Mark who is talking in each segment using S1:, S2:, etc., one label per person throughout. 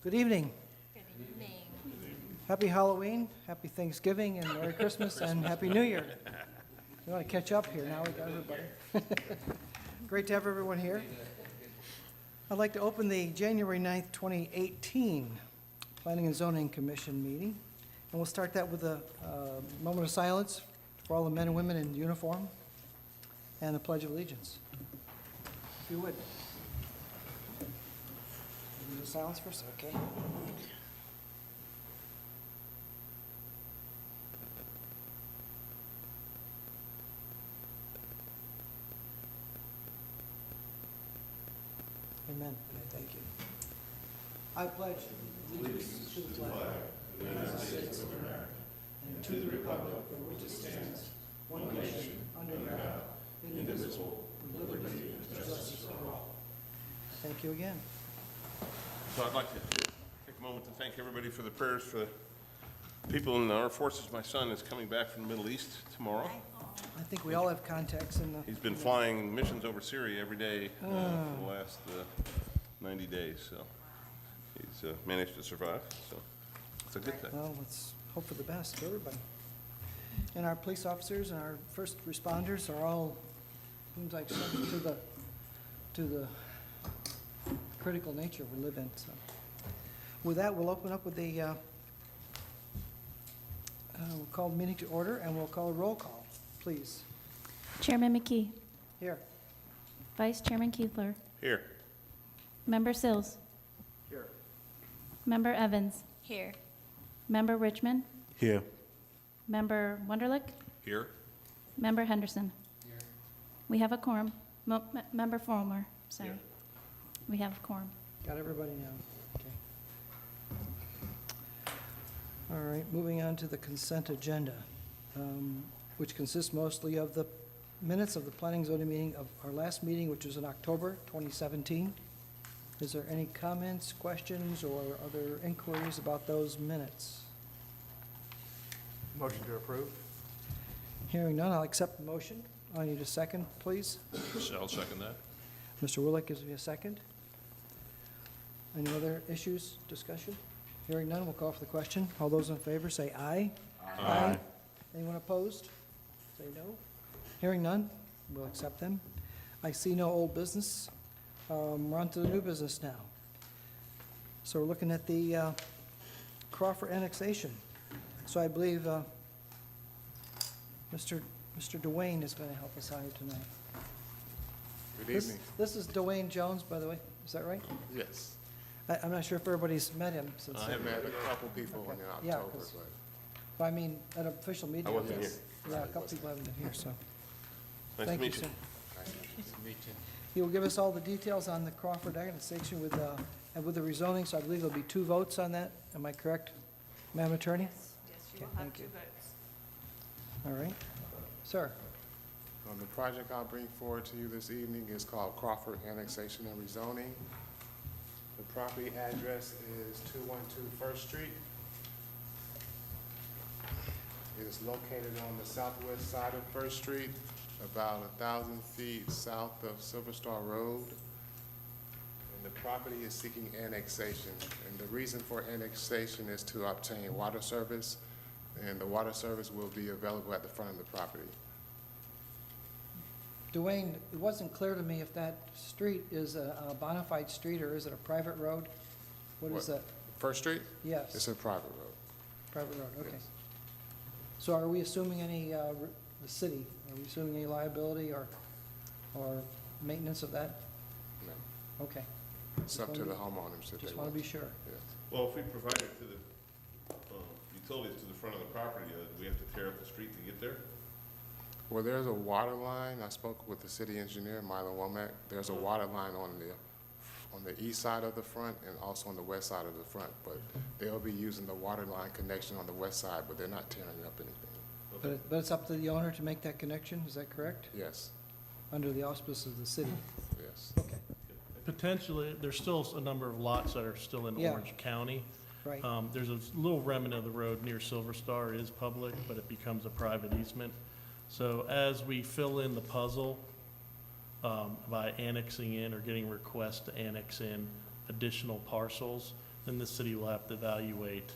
S1: Good evening.
S2: Good evening.
S1: Happy Halloween, happy Thanksgiving, and Merry Christmas, and Happy New Year. We want to catch up here now. We got everybody. Great to have everyone here. I'd like to open the January 9th, 2018 Planning and Zoning Commission meeting. And we'll start that with a moment of silence for all the men and women in uniform and the Pledge of Allegiance. If you would. Minute of silence first, okay. Amen. Thank you. I pledge allegiance to the flag of the United States of America and to the republic for which it stands, one nation, under God, indivisible, with liberty and justice for all. Thank you again.
S3: So I'd like to take a moment to thank everybody for the prayers for the people in the armed forces. My son is coming back from the Middle East tomorrow.
S1: I think we all have contacts in the...
S3: He's been flying missions over Syria every day for the last 90 days, so he's managed to survive, so it's a good thing.
S1: Well, let's hope for the best for everybody. And our police officers and our first responders are all, seems like, subject to the critical nature we live in. So, with that, we'll open up with the we'll call the meeting to order, and we'll call a roll call, please.
S2: Chairman McKee,
S1: Here.
S2: Vice Chairman Keithler,
S3: Here.
S2: Member Sills,
S1: Here.
S2: Member Evans,
S4: Here.
S2: Member Richmond,
S5: Here.
S2: Member Wunderlich,
S3: Here.
S2: Member Henderson. We have a quorum. Member Fulmer, sorry.
S3: Here.
S2: We have a quorum.
S1: Got everybody now. Okay. All right, moving on to the consent agenda, which consists mostly of the minutes of the planning zoning meeting of our last meeting, which was in October 2017. Is there any comments, questions, or other inquiries about those minutes?
S5: Motion to approve?
S1: Hearing none, I'll accept the motion. I need a second, please.
S3: I'll second that.
S1: Mr. Willick gives me a second. Any other issues, discussion? Hearing none, we'll call for the question. All those in favor say aye. Aye. Anyone opposed? Say no. Hearing none, we'll accept them. I see no old business. We're on to the new business now. So we're looking at the Crawford annexation. So I believe Mr. Dwayne is going to help us out here tonight.
S5: Good evening.
S1: This is Dwayne Jones, by the way. Is that right?
S5: Yes.
S1: I'm not sure if everybody's met him since.
S5: I met a couple people in
S1: Yeah,
S5: October,
S1: 'cause-
S5: but
S1: But I mean, at an official meeting.
S3: I wasn't
S1: yes. Yeah, a couple people haven't been here, so.
S3: Nice to
S1: Thank
S3: meet
S1: you,
S3: you.
S1: sir. He will give us all the details on the Crawford annexation with the rezoning, so I believe there'll be 2 votes on that. Am I correct, Madam Attorney?
S4: Yes, you
S1: Okay,
S4: will have
S1: thank
S4: 2
S1: you.
S4: votes.
S1: All right. Sir,
S5: the project I'll bring forward to you this evening is called Crawford Annexation and Rezoning. The property address is 212 First Street. It is located on the southwest side of First Street, about 1,000 feet south of Silver Star Road. And the property is seeking annexation. And the reason for annexation is to obtain water service, and the water service will be available at the front of the property.
S1: Dwayne, it wasn't clear to me if that street is a bona fide street or is it a private road? What is that?
S5: First Street?
S1: Yes.
S5: It's a private road.
S1: Private road, okay.
S5: Yes.
S1: So are we assuming any, the city, are we assuming any liability or maintenance of that?
S5: No,
S1: Okay,
S5: it's up to the homeowners if they
S1: just want
S5: want.
S1: to be sure.
S5: Yes.
S3: Well, if we provide it to the utilities to the front of the property, do we have to tear up the street to get there?
S5: Well, there's a water line. I spoke with the city engineer, Milo Womack. There's a water line on the east side of the front and also on the west side of the front, but they'll be using the water line connection on the west side, but they're not tearing up anything.
S1: But it's up to the owner to make that connection, is that correct?
S5: Yes,
S1: Under the auspices of the city?
S5: yes.
S1: Okay,
S6: Potentially, there's still a number of lots that are still in
S1: Yeah.
S6: Orange County.
S1: right.
S6: There's a little remnant of the road near Silver Star is public, but it becomes a private easement. So as we fill in the puzzle, by annexing in or getting requests to annex in additional parcels, then the city will have to evaluate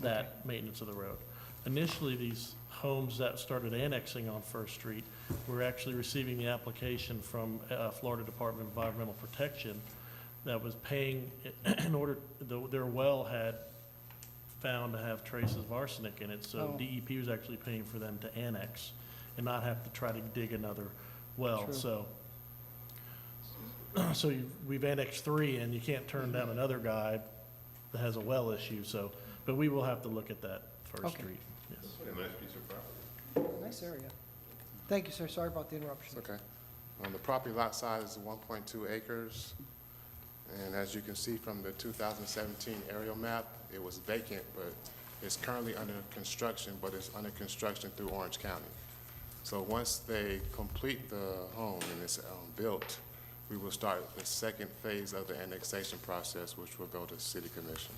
S6: that maintenance of the road. Initially, these homes that started annexing on First Street were actually receiving the application from Florida Department of Environmental Protection that was paying, in order, their well had found to have traces of arsenic in it, so
S1: Oh.
S6: DEP was actually paying for them to annex and not have to try to dig another well,
S1: True.
S6: so. We've annexed 3, and you can't turn down another guy that has a well issue, so, but we will have to look at that First
S1: Okay.
S6: Street, yes.
S3: A nice piece of property.
S1: Nice area. Thank you, sir. Sorry about the interruption.
S5: It's okay. The property lot size is 1.2 acres. And as you can see from the 2017 aerial map, it was vacant, but it's currently under construction, but it's under construction through Orange County. So once they complete the home and it's built, we will start the second phase of the annexation process, which will go to city commission.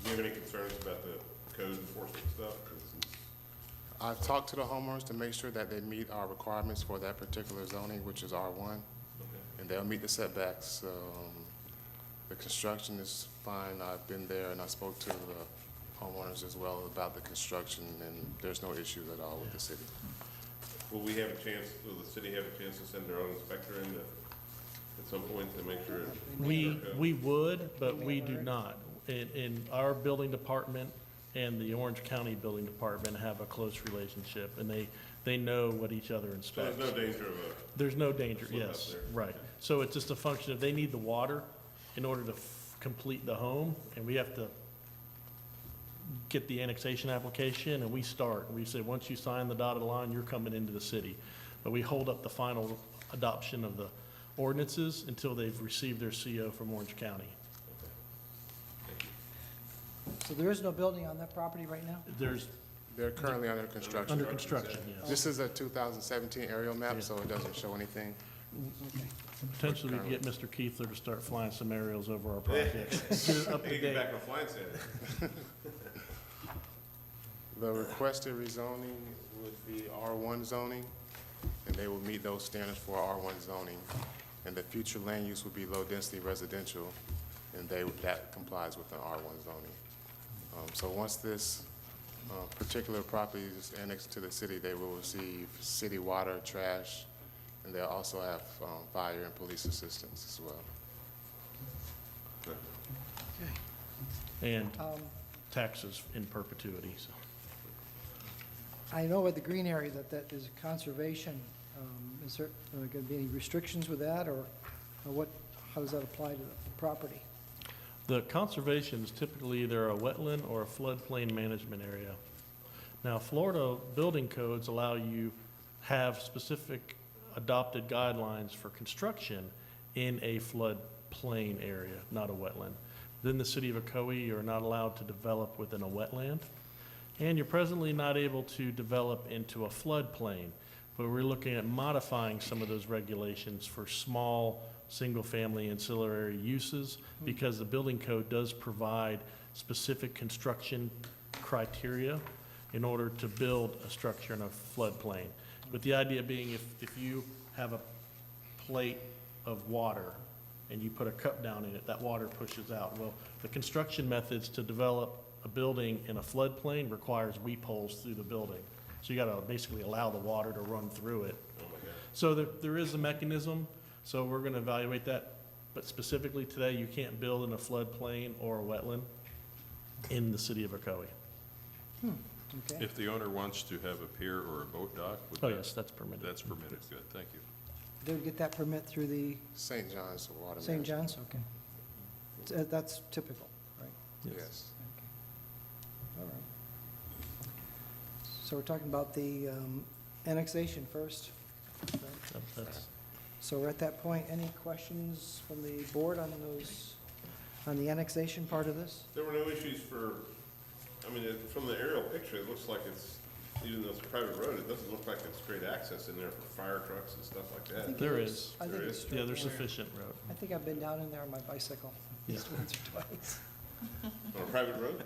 S3: Do you have any concerns about the code enforcement stuff? 'Cause it's-
S5: I've talked to the homeowners to make sure that they meet our requirements for that particular zoning, which is R1, and they'll meet the setbacks. The construction is fine. I've been there and I spoke to the homeowners as well about the construction, and there's no issues at all with the city.
S3: Will we have a chance, will the city have a chance to send their own inspector in at some point to make sure?
S6: We would, but we do not. In our building department and the Orange County Building Department have a close relationship, and they know what each other
S3: So
S6: inspects.
S3: there's no danger of a,
S6: There's no danger,
S3: Slip up
S6: yes,
S3: there.
S6: right. So it's just a function of, they need the water in order to complete the home, and we have to get the annexation application, and we start. We say, once you sign the dotted line, you're coming into the city. But we hold up the final adoption of the ordinances until they've received their CO from Orange County.
S1: So there is no building on that property right now?
S6: There's,
S5: They're currently under construction.
S6: under construction, yes.
S5: This is a 2017 aerial map, so it doesn't show anything.
S1: Okay.
S6: Potentially, we can get Mr. Keithler to start flying some aerials over our projects. Get it up
S3: they
S6: to
S3: can get
S6: date.
S3: back on flight center.
S5: The requested rezoning would be R1 zoning, and they will meet those standards for R1 zoning. And the future land use would be low-density residential, and that complies with the R1 zoning. So once this particular property is annexed to the city, they will receive city water, trash, and they'll also have fire and police assistance as well.
S6: And
S1: Um,
S6: taxes in perpetuity, so.
S1: I know with the green area that is conservation. Is there going to be any restrictions with that, or what, how does that apply to the property?
S6: The conservation is typically either a wetland or a floodplain management area. Now, Florida building codes allow you have specific adopted guidelines for construction in a floodplain area, not a wetland. Within the city of Ocoee, you're not allowed to develop within a wetland, and you're presently not able to develop into a floodplain. But we're looking at modifying some of those regulations for small, single-family ancillary uses, because the building code does provide specific construction criteria in order to build a structure in a floodplain. With the idea being, if you have a plate of water and you put a cup down in it, that water pushes out. Well, the construction methods to develop a building in a floodplain requires weep holes through the building. So you gotta basically allow the water to run through it. So there is a mechanism, so we're gonna evaluate that. But specifically today, you can't build in a floodplain or a wetland in the city of Ocoee.
S1: Okay.
S4: If the owner wants to have a pier or a boat dock, would
S6: Oh,
S4: that-
S6: yes, that's permitted.
S4: that's permitted, good, thank you.
S1: They would get that permit through the
S5: St. John's Water
S1: St.
S5: Management.
S1: John's? Okay. That's typical, right?
S5: Yes.
S1: Okay. All right. So we're talking about the annexation first.
S6: That's,
S1: So we're at that point. Any questions from the board on those, on the annexation part of this?
S3: There were no issues for, I mean, from the aerial picture, it looks like it's, even though it's a private road, it doesn't look like it's great access in there for fire trucks and stuff like
S1: I think
S3: that.
S6: There
S1: it
S6: is.
S1: I think
S3: There
S1: it's
S3: is?
S1: straight.
S6: yeah, there's sufficient road.
S1: I think I've been down in there on my bicycle,
S6: Yeah.
S1: just once or twice.
S3: On a private road?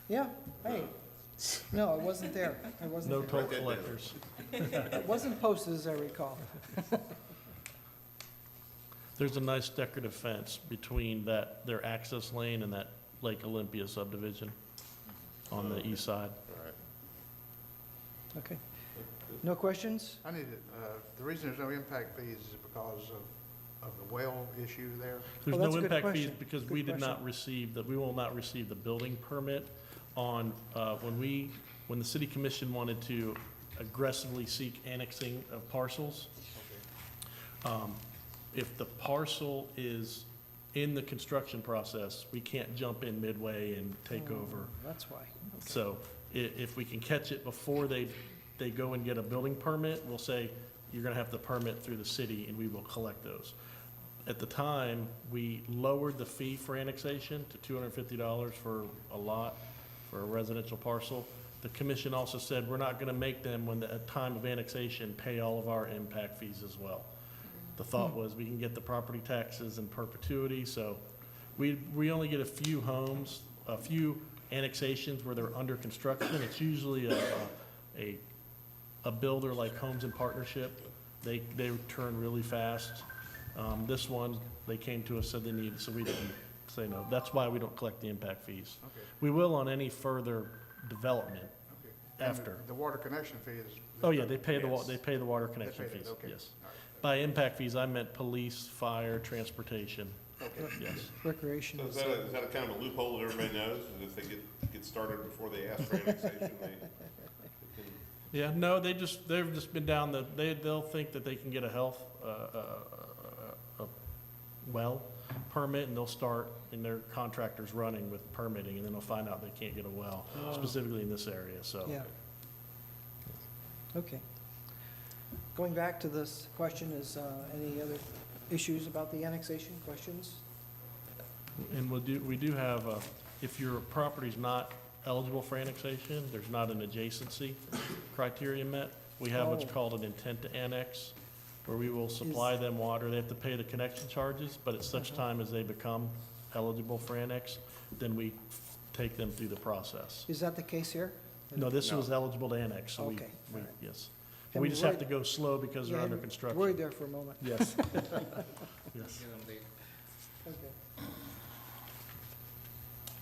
S1: Yeah, hey, no, I wasn't there. I wasn't
S6: No
S1: there.
S6: toll
S3: Write that down.
S6: collectors.
S1: It wasn't posted, as I recall.
S6: There's a nice decorative fence between that, their access lane and that Lake Olympia subdivision on the east side.
S5: All right.
S1: Okay. No questions?
S7: I need it, the reason there's no impact fees is because of the well issue there.
S6: There's
S1: Oh, that's
S6: no
S1: a good
S6: impact fees
S1: question.
S6: because
S1: Good
S6: we did not
S1: question.
S6: receive, we will not receive the building permit on, when the city commission wanted to aggressively seek annexing of parcels. If the parcel is in the construction process, we can't jump in midway and take
S1: Oh,
S6: over.
S1: That's why.
S6: So if we can catch it before they go and get a building permit, we'll say, you're gonna have to permit through the city and we will collect those. At the time, we lowered the fee for annexation to $250 for a lot, for a residential parcel. The commission also said, we're not gonna make them, when at time of annexation, pay all of our impact fees as well. The thought was we can get the property taxes in perpetuity, so we only get a few homes, a few annexations where they're under construction. It's usually a builder like Homes in Partnership. They turn really fast. This one, they came to us, said they needed, so we didn't say no. That's why we don't collect the impact fees.
S7: Okay.
S6: We will on any further development
S7: Okay. And
S6: after.
S7: the water connection fee is.
S6: Oh, yeah, they pay
S7: Yes.
S6: they pay the water
S7: They
S6: connection
S7: paid it,
S6: fees,
S7: okay.
S6: yes.
S7: All right.
S6: By impact fees, I meant police, fire, transportation, yes.
S1: Recreation.
S3: So is that a kind of a loophole that everybody knows, that if they get started before they ask for annexation, they can?
S6: Yeah, no, they've just been down they'll think that they can get a health, a well permit, and they'll start, and their contractor's running with permitting, and then they'll find out they can't get a well, specifically in this area, so.
S1: Yeah. Okay. Going back to this question, is any other issues about the annexation, questions?
S6: And we do have, if your property's not eligible for annexation, there's not an adjacency criteria met, we have what's
S1: Oh.
S6: called an intent to annex, where we will supply them water. They have to pay the connection charges, but at such time as they become eligible for annex, then we take them through the process.
S1: Is that the case here?
S6: No, this
S5: No.
S6: was eligible to annex, so
S1: Okay, all right.
S6: yes.
S1: And
S6: We
S1: we
S6: just have
S1: worried-
S6: to go slow because they're
S1: Yeah,
S6: under
S1: I'm
S6: construction.
S1: Worried there for a moment.
S6: Yes. Yes.
S1: Okay.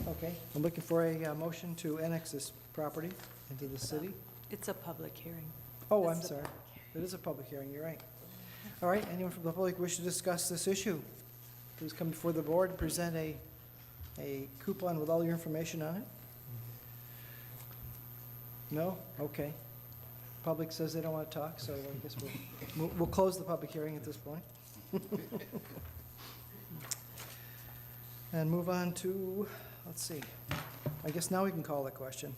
S1: Okay, I'm looking for a motion to annex this property into the city.
S8: It's a public hearing.
S1: Oh,
S8: This
S1: I'm
S8: is a
S1: sorry.
S8: public hearing.
S1: It is a public hearing, you're right. All right, anyone from the public wish to discuss this issue? Please come before the board and present a coupon with all your information on it. No? Okay. Public says they don't want to talk, so I guess we'll close the public hearing at this point. And move on to, let's see, I guess now we can call the question.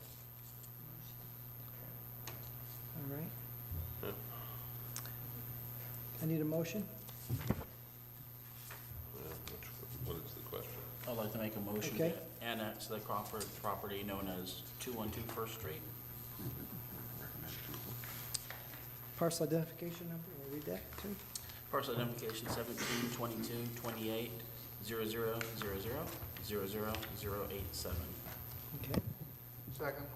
S1: All right. I need a motion.
S3: What is the question?
S9: I'd like to make a motion
S1: Okay.
S9: to annex the Crawford property known as 212 First Street.
S1: Parcel identification number, we'll read that too.
S9: Parcel identification 172228 0000 00087.
S1: Okay.
S7: Second.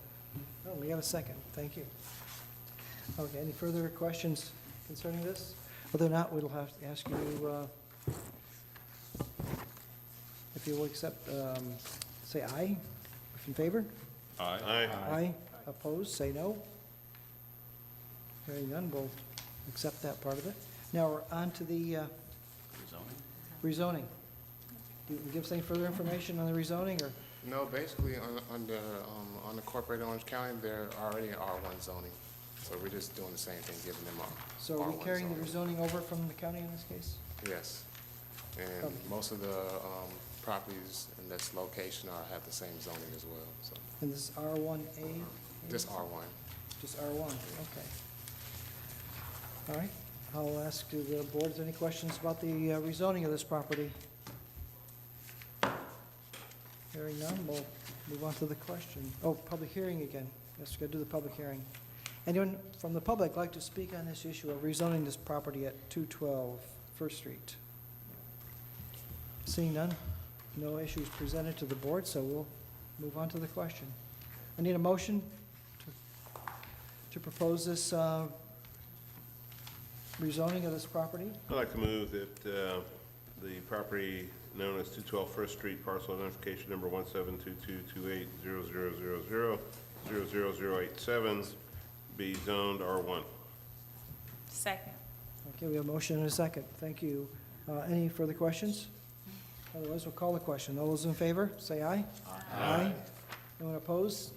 S1: Oh, we got a second, thank you. Okay, any further questions concerning this? Whether or not, we'll have to ask you, if you will accept, say aye, if in favor?
S3: Aye.
S1: Aye. Opposed, say no. Hearing none, we'll accept that part of it. Now, we're on to the
S9: Rezoning.
S1: rezoning. Do you give us any further information on the rezoning, or?
S5: No, basically, on the Corporate Orange County, they're already in R1 zoning. So we're just doing the same thing, giving them
S1: So are we
S5: R1
S1: carrying the
S5: zoning.
S1: rezoning over from the county in this case?
S5: Yes. And
S1: Okay.
S5: most of the properties in this location have the same zoning as well, so
S1: And this is R1A?
S5: just R1.
S1: Just R1, okay. All right, I'll ask the board, is there any questions about the rezoning of this property? Hearing none, we'll move on to the question. Oh, public hearing again. Yes, we're going to do the public hearing. Anyone from the public like to speak on this issue of rezoning this property at 212 First Street? Seeing none, no issues presented to the board, so we'll move on to the question. I need a motion to propose this rezoning of this property.
S3: I'd like to move that the property known as 212 First Street, parcel identification number 172222800000087, be zoned R1.
S8: Second.
S1: Okay, we have a motion and a second. Thank you. Any further questions? Otherwise, we'll call the question. All those in favor, say aye. Aye. No one opposed?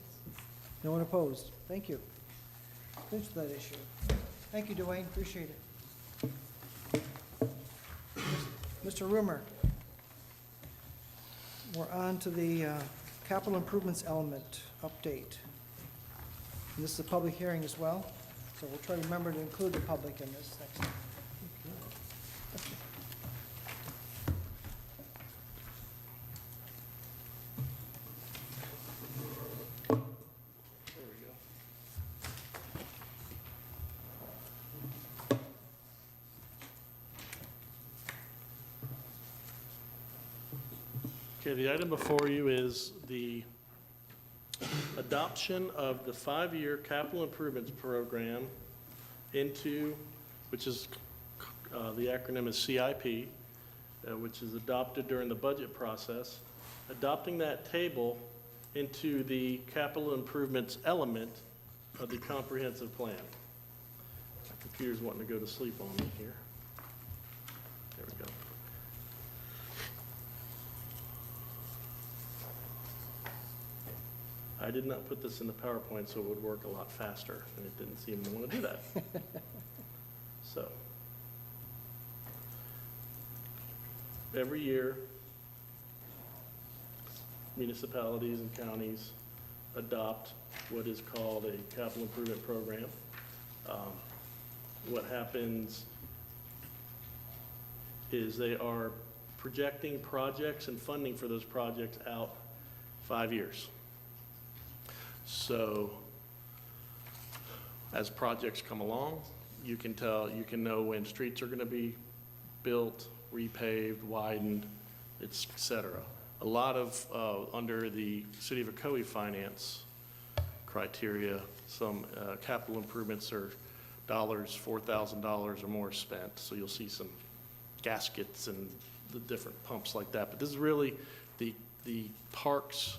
S1: No one opposed. Thank you. Finished that issue. Thank you, Dwayne, appreciate it. Mr. Rumor, we're on to the capital improvements element update. And this is a public hearing as well, so we'll try to remember to include the public in this next time.
S6: Okay, the item before you is the adoption of the 5-year capital improvements program into, which is, the acronym is CIP, which is adopted during the budget process, adopting that table into the capital improvements element of the comprehensive plan. My computer's wanting to go to sleep on me here. There we go. I did not put this in the PowerPoint so it would work a lot faster, and it didn't seem to want to do that. So, every year, municipalities and counties adopt what is called a capital improvement program. What happens is they are projecting projects and funding for those projects out 5 years. So as projects come along, you can know when streets are going to be built, repaved, widened, et cetera. A lot of, under the City of Ocoee finance criteria, some capital improvements are $4,000 or more spent. So you'll see some gaskets and the different pumps like that. But this is really the parks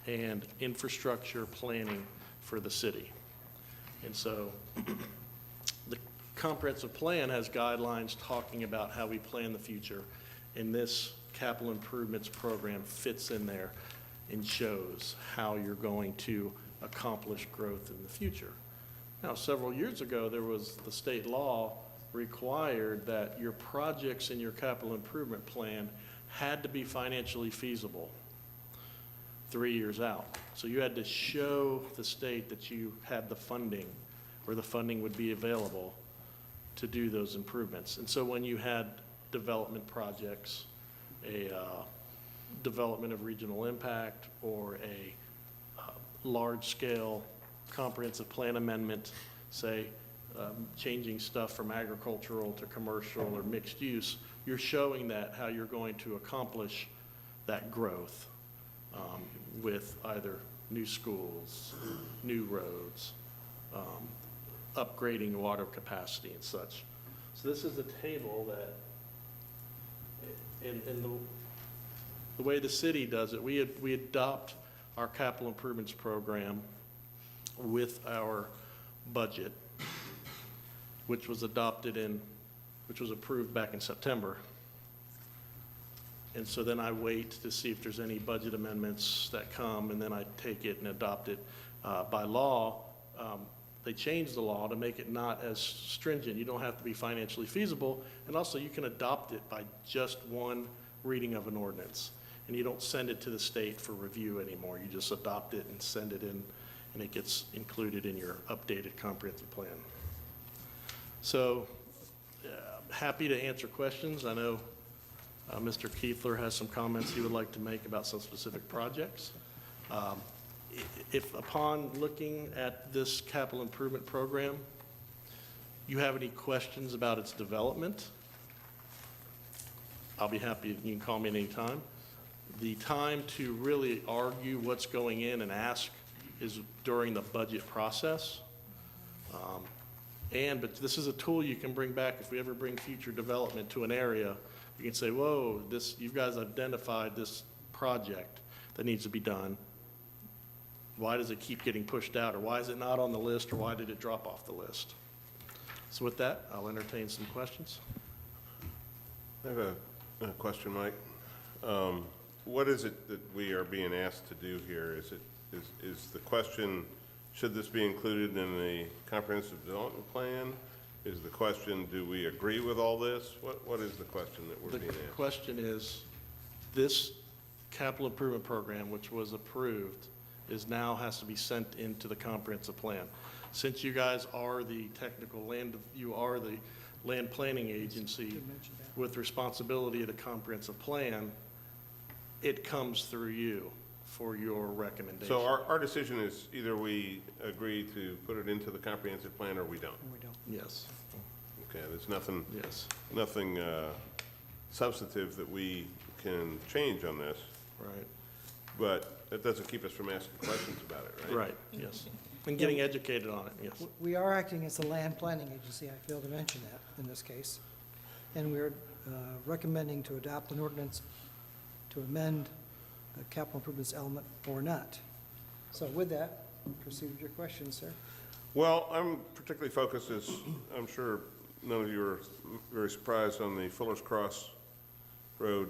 S6: and infrastructure planning for the city. And so the comprehensive plan has guidelines talking about how we plan the future, and this capital improvements program fits in there and shows how you're going to accomplish growth in the future. Now, several years ago, there was the state law required that your projects in your capital improvement plan had to be financially feasible 3 years out. So you had to show the state that you had the funding, or the funding would be available to do those improvements. And so when you had development projects, a development of regional impact, or a large-scale comprehensive plan amendment, say changing stuff from agricultural to commercial or mixed use, you're showing that how you're going to accomplish that growth. With either new schools, new roads, upgrading water capacity and such. So this is a table that, in the way the city does it, we adopt our capital improvements program with our budget, which was approved back in September. And so then I wait to see if there's any budget amendments that come, and then I take it and adopt it. By law, they changed the law to make it not as stringent. You don't have to be financially feasible, and also you can adopt it by just one reading of an ordinance. And you don't send it to the state for review anymore. You just adopt it and send it in, and it gets included in your updated comprehensive plan. So, happy to answer questions. I know Mr. Keithler has some comments he would like to make about some specific projects. If upon looking at this capital improvement program, you have any questions about its development, I'll be happy, you can call me at any time. The time to really argue what's going in and ask is during the budget process. But this is a tool you can bring back if we ever bring future development to an area. You can say, whoa, you guys identified this project that needs to be done. Why does it keep getting pushed out, or why is it not on the list, or why did it drop off the list? So with that, I'll entertain some questions.
S3: I have a question, Mike. What is it that we are being asked to do here? Is the question, should this be included in the comprehensive development plan? Is the question, do we agree with all this? What is the question that we're being
S6: The
S3: asked?
S6: question is, this capital improvement program, which was approved, now has to be sent into the comprehensive plan. Since you guys are the technical land, you are the land planning agency with responsibility of the comprehensive plan, it comes through you for your recommendation.
S3: So our decision is either we agree to put it into the comprehensive plan or we don't.
S1: We don't.
S6: Yes,
S3: Okay, there's nothing,
S6: yes,
S3: nothing substantive that we can change on this,
S6: right,
S3: but that doesn't keep us from asking questions about it, right?
S6: right, yes. And getting educated on it, yes.
S1: We are acting as a land planning agency, I failed to mention that in this case. And we're recommending to adopt an ordinance to amend the capital improvements element or not. So with that, proceed with your questions, sir.
S3: Well, I'm particularly focused, as I'm sure none of you are very surprised, on the Fuller's Cross Road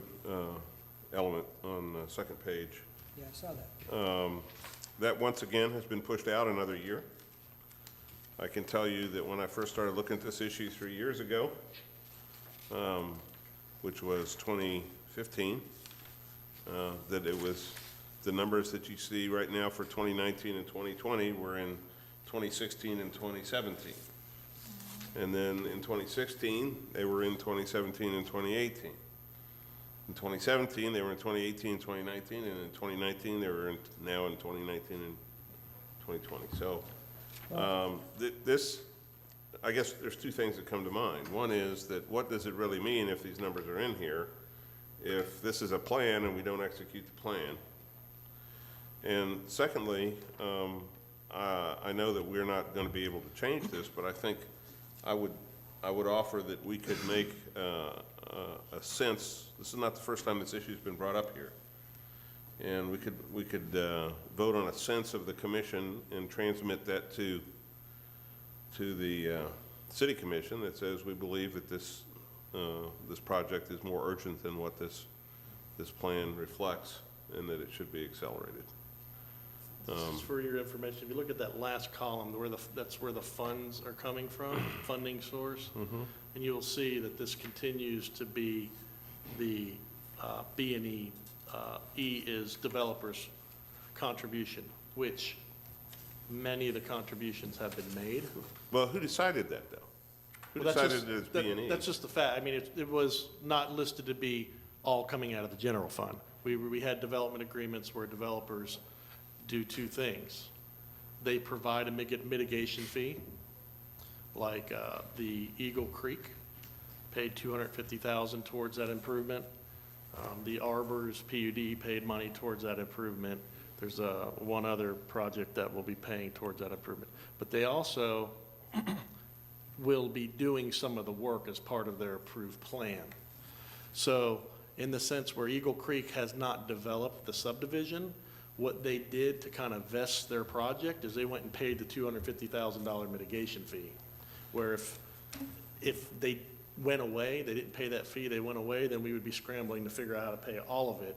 S3: element on the second page.
S1: Yeah, I saw that.
S3: That once again has been pushed out another year. I can tell you that when I first started looking at this issue 3 years ago, which was 2015, that it was, the numbers that you see right now for 2019 and 2020 were in 2016 and 2017. And then in 2016, they were in 2017 and 2018. In 2017, they were in 2018 and 2019, and in 2019, they were now in 2019 and 2020. So this, I guess there's two things that come to mind. One is that what does it really mean if these numbers are in here, if this is a plan and we don't execute the plan? And secondly, I know that we're not going to be able to change this, but I think I would offer that we could make a sense. This is not the first time this issue's been brought up here, and we could vote on a sense of the commission and transmit that to the city commission that says we believe that this project is more urgent than what this plan reflects, and that it should be accelerated.
S6: Just for your information, if you look at that last column, that's where the funds are coming from, funding source. And you'll see that this continues to be the B&E. E is developers' contribution, which many of the contributions have been made.
S3: Well, who decided that, though? Who
S6: Well, that's
S3: decided
S6: just-
S3: that it's B&E?
S6: That's just the fact. I mean, it was not listed to be all coming out of the general fund. We had development agreements where developers do two things. They provide a mitigation fee, like the Eagle Creek paid $250,000 towards that improvement. The Arbors PUD paid money towards that improvement. There's one other project that will be paying towards that improvement. But they also will be doing some of the work as part of their approved plan. So in the sense where Eagle Creek has not developed the subdivision, what they did to kind of vest their project is they went and paid the $250,000 mitigation fee. Where if they went away, they didn't pay that fee, they went away, then we would be scrambling to figure out how to pay all of it.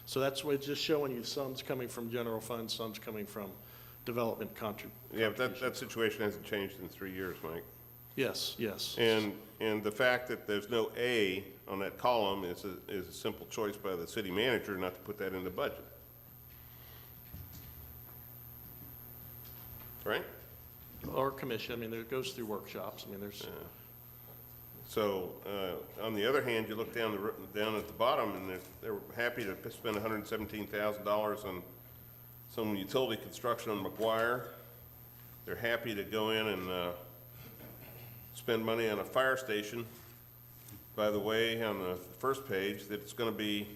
S6: So that's what it's just showing you, some's coming from general fund, some's coming from development
S3: Yeah, but that situation hasn't changed in 3 years, Mike.
S6: Yes, yes.
S3: And the fact that there's no A on that column is a simple choice by the city manager not to put that in the budget. Right?
S6: Or commission, I mean, it goes through workshops, I mean, there's,
S3: So, on the other hand, you look down at the bottom, and they're happy to spend $117,000 on some utility construction on McGuire. They're happy to go in and spend money on a fire station. By the way, on the first page, that it's going to be,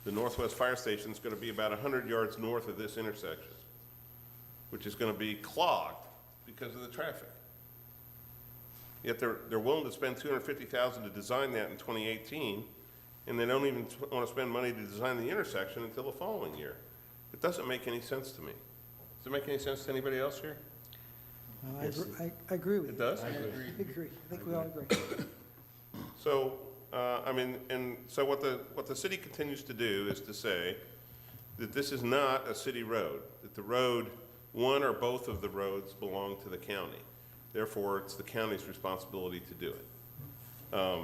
S3: the Northwest Fire Station is going to be about 100 yards north of this intersection, which is going to be clogged because of the traffic. yet they're willing to spend $250,000 to design that in 2018, and they don't even want to spend money to design the intersection until the following year. It doesn't make any sense to me. Does it make any sense to anybody else here?
S1: I agree with you.
S3: It does?
S1: I agree. I think we all agree.
S3: So, so what the city continues to do is to say that this is not a city road, that the road, one or both of the roads belong to the county. Therefore, it's the county's responsibility to do it.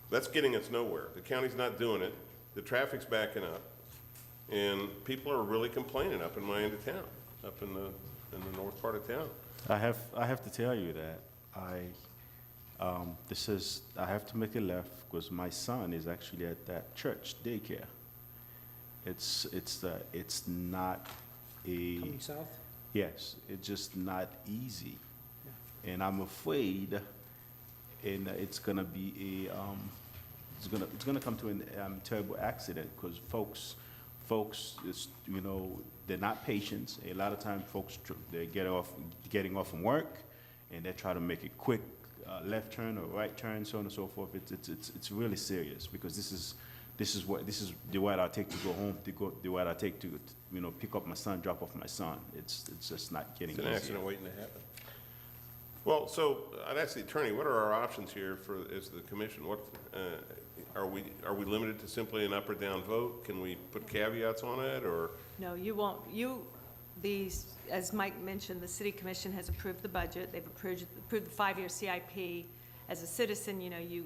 S3: That's getting us nowhere. The county's not doing it, the traffic's backing up, and people are really complaining up in my end of town, up in the north part of town.
S10: I have to tell you that I have to make a left because my son is actually at that church daycare. It's not a,
S1: Coming south?
S10: yes, it's just not easy. And I'm afraid, and it's gonna be it's gonna come to a terrible accident because folks, you know, they're not patient. A lot of times folks, they getting off from work and they try to make a quick left turn or right turn, so on and so forth. It's really serious because this is the route I take to go home, the route I take to, you know, pick up my son, drop off my son. It's just not getting
S3: It's an
S10: easier.
S3: accident waiting to happen. Well, so I'd ask the attorney, what are our options here as the commission? What, are we limited to simply an up or down vote? Can we put caveats on it, or?
S8: No, you won't. As Mike mentioned, the city commission has approved the budget. They've approved the 5-year CIP. As a citizen, you know, you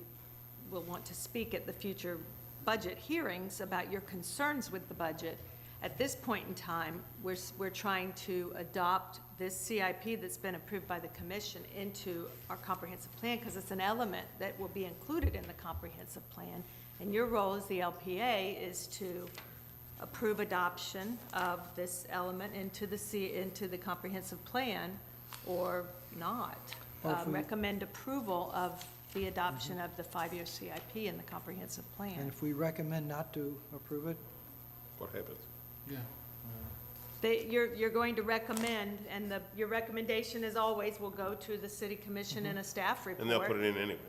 S8: will want to speak at the future budget hearings about your concerns with the budget. At this point in time, we're trying to adopt this CIP that's been approved by the commission into our comprehensive plan because it's an element that will be included in the comprehensive plan. And your role as the LPA is to approve adoption of this element into the comprehensive plan or not.
S1: Or if we-
S8: Recommend approval of the adoption of the 5-year CIP in the comprehensive
S1: And
S8: plan.
S1: if we recommend not to approve it,
S3: What happens?
S8: You're going to recommend, and your recommendation, as always, will go to the city commission in a staff report.
S3: And they'll put it in anyway.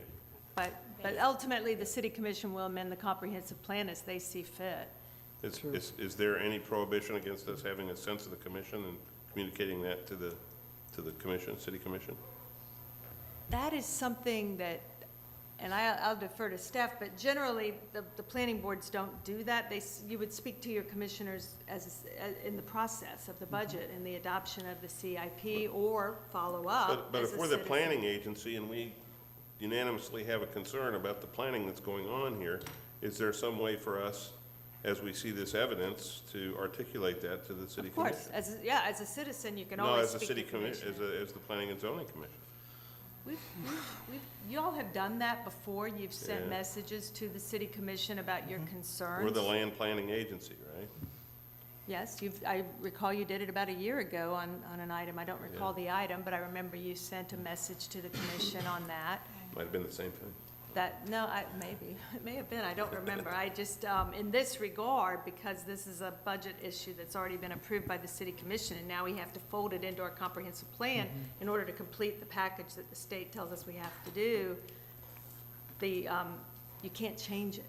S8: But ultimately, the city commission will amend the comprehensive plan as they see fit.
S3: Is there any prohibition against us having a sense of the commission and communicating that to the commission, city commission?
S8: That is something that, and I'll defer to staff, but generally, the planning boards don't do that. You would speak to your commissioners in the process of the budget and the adoption of the CIP or follow up.
S3: But
S8: as
S3: if
S8: a
S3: we're the
S8: citizen.
S3: planning agency and we unanimously have a concern about the planning that's going on here, is there some way for us, as we see this evidence, to articulate that to the city
S8: Of
S3: commission?
S8: course, as a citizen, you can
S3: No,
S8: always
S3: as a
S8: speak
S3: city
S8: to
S3: commission,
S8: commissioners.
S3: as the planning and zoning commission.
S8: You all have done that before. You've sent
S3: Yeah.
S8: messages to the city commission about your concerns.
S3: We're the land planning agency, right?
S8: Yes, I recall you did it about a year ago on an item. I don't recall the item, but I remember you sent a message to the commission on that.
S3: Might have been the same thing.
S8: Maybe, it may have been, I don't remember. I just, in this regard, because this is a budget issue that's already been approved by the city commission, and now we have to fold it into our comprehensive plan in order to complete the package that the state tells us we have to do, you can't change it.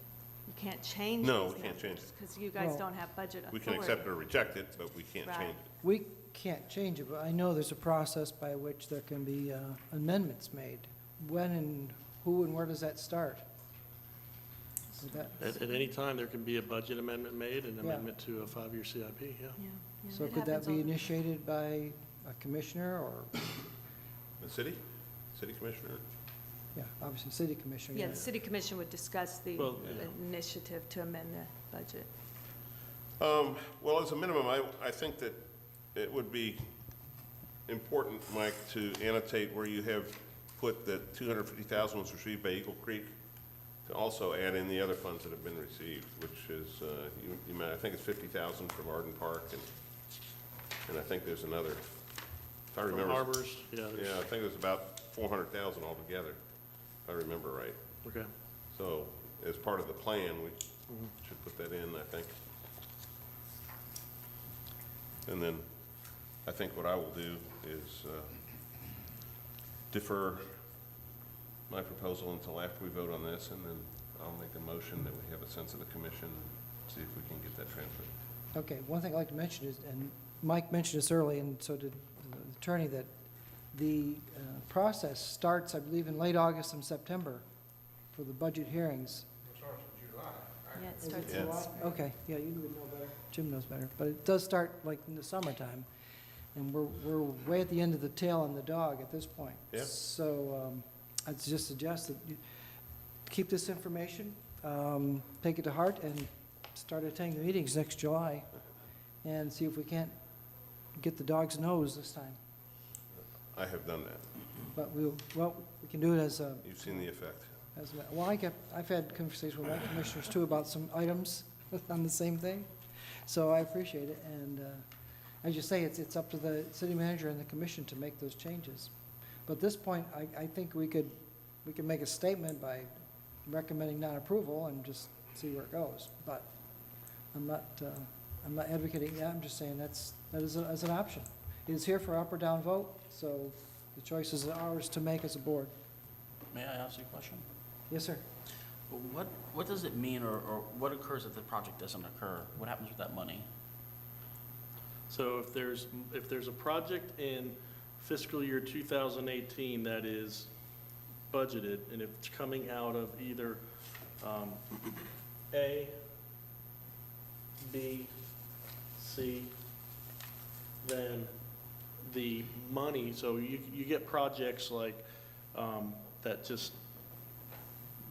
S8: You can't change
S3: No, we can't change it.
S8: because you guys
S1: Well,
S8: don't have budget
S3: We
S8: authority.
S3: can accept or reject it, but we can't
S8: Right.
S3: change it.
S1: we can't change it, but I know there's a process by which there can be amendments made. When and who and where does that start? Would that-
S6: At any time, there can be a budget amendment made, an
S1: Yeah.
S6: amendment to a 5-year CIP, yeah.
S8: Yeah,
S1: So
S8: it
S1: could that
S8: happens
S1: be
S8: all-
S1: initiated by a commissioner or,
S3: The city commissioner?
S1: yeah, obviously, city commissioner?
S8: Yeah, the city commission would discuss the
S6: Well,
S8: initiative to amend the budget.
S3: Well, as a minimum, I think that it would be important, Mike, to annotate where you have put that 250,000 was received by Eagle Creek, to also add in the other funds that have been received, which is, I think it's 50,000 from Arden Park, and I think there's another, if I
S6: From
S3: remember.
S6: Harbors, yeah,
S3: Yeah, I think it was about 400,000 altogether, if I remember right.
S6: okay.
S3: So, as part of the plan, we should put that in, I think. And then, I think what I will do is defer my proposal until after we vote on this, and then I'll make a motion that we have a sense of the commission, and see if we can get that transferred.
S1: Okay, one thing I'd like to mention is, and Mike mentioned this early, and so did the attorney, that the process starts, I believe, in late August and September for the budget hearings.
S8: Yeah, it starts
S3: Yeah.
S8: in
S1: Okay, yeah, you would know better. Jim knows better. But it does start like in the summertime, and we're way at the end of the tail on the dog at this point.
S3: Yeah.
S1: So I'd just suggest that you keep this information, take it to heart, and start attending the meetings next July, and see if we can't get the dog's nose this time.
S3: I have done that.
S1: But we can do it as a,
S3: You've seen the effect.
S1: well, I've had conversations with my commissioners too about some items on the same thing, so I appreciate it, and as you say, it's up to the city manager and the commission to make those changes. But at this point, I think we could make a statement by recommending non-approval and just see where it goes, but I'm not advocating that, I'm just saying that is an option. It is here for up or down vote, so the choice is ours to make as a board.
S9: May I ask you a question?
S1: Yes, sir.
S9: What does it mean, or what occurs if the project doesn't occur? What happens with that money?
S6: So if there's a project in fiscal year 2018 that is budgeted, and if it's coming out of either A, B, C, then the money, so you get projects like that just,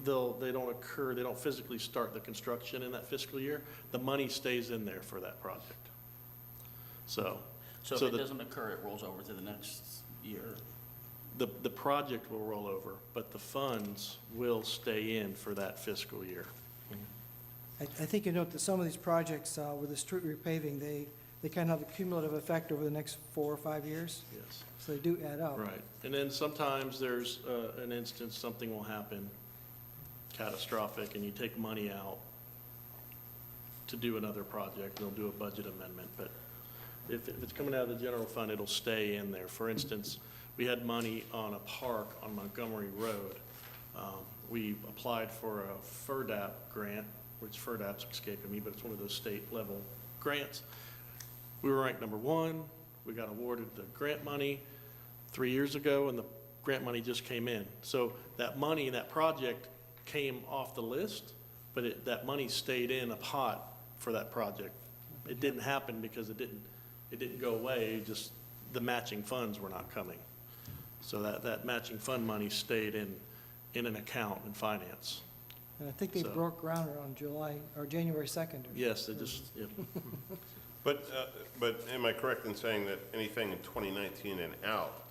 S6: they don't occur, they don't physically start the construction in that fiscal year. The money stays in there for that project. So
S9: So if it
S6: the-
S9: doesn't occur, it rolls over to the next year?
S6: the project will roll over, but the funds will stay in for that fiscal year.
S1: I think you note that some of these projects with the street repaving, they kind of have a cumulative effect over the next 4 or 5 years,
S6: Yes.
S1: so they do add up.
S6: Right, and then sometimes there's an instance, something will happen catastrophic, and you take money out to do another project, they'll do a budget amendment, but if it's coming out of the general fund, it'll stay in there. For instance, we had money on a park on Montgomery Road. We applied for a FERDAP grant, which FERDAP's escaping me, but it's one of those state-level grants. We were ranked number 1. We got awarded the grant money 3 years ago, and the grant money just came in. So that money, that project came off the list, but that money stayed in a pot for that project. It didn't happen because it didn't go away, just the matching funds were not coming. So that matching fund money stayed in an account in finance.
S1: And I think they
S6: So-
S1: broke ground around January 2nd.
S6: Yes, they just, yeah.
S3: But am I correct in saying that anything in 2019 and out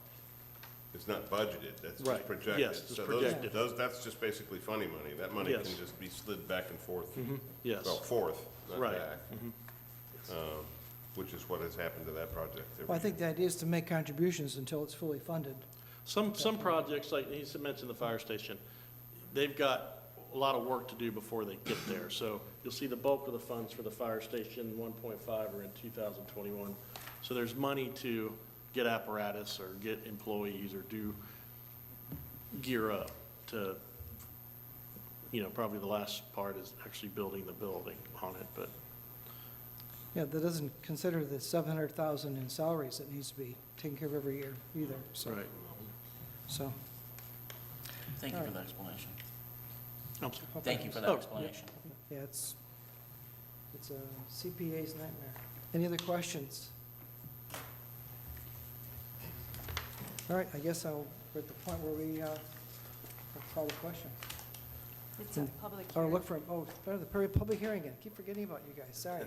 S3: is not budgeted? That's
S6: Right.
S3: just projected?
S6: Yes, it's
S3: So
S6: projected.
S3: that's just basically funny money. That money
S6: Yes.
S3: can just be slid back and forth.
S6: Yes.
S3: Well, forth, not
S6: Right.
S3: back. Which is what has happened to that project.
S1: Well, I think the idea is to make contributions until it's fully funded.
S6: Some projects, like he mentioned the fire station, they've got a lot of work to do before they get there. So you'll see the bulk of the funds for the fire station, 1.5, are in 2021. So there's money to get apparatus or get employees or gear up to, probably the last part is actually building the building on it, but.
S1: Yeah, that doesn't consider the $700,000 in salaries that needs to be taken care of every year either, so.
S6: Right.
S1: So,
S9: Thank you
S1: All
S9: for
S1: right.
S9: the explanation.
S6: I'm sorry.
S9: Thank you for that
S6: Oh,
S9: explanation.
S1: yeah, it's a CPA's nightmare. Any other questions? All right, I guess we're at the point where we call the question.
S8: It's a public
S1: Or
S8: hearing.
S1: look for, the public hearing again. Keep forgetting about you guys, sorry.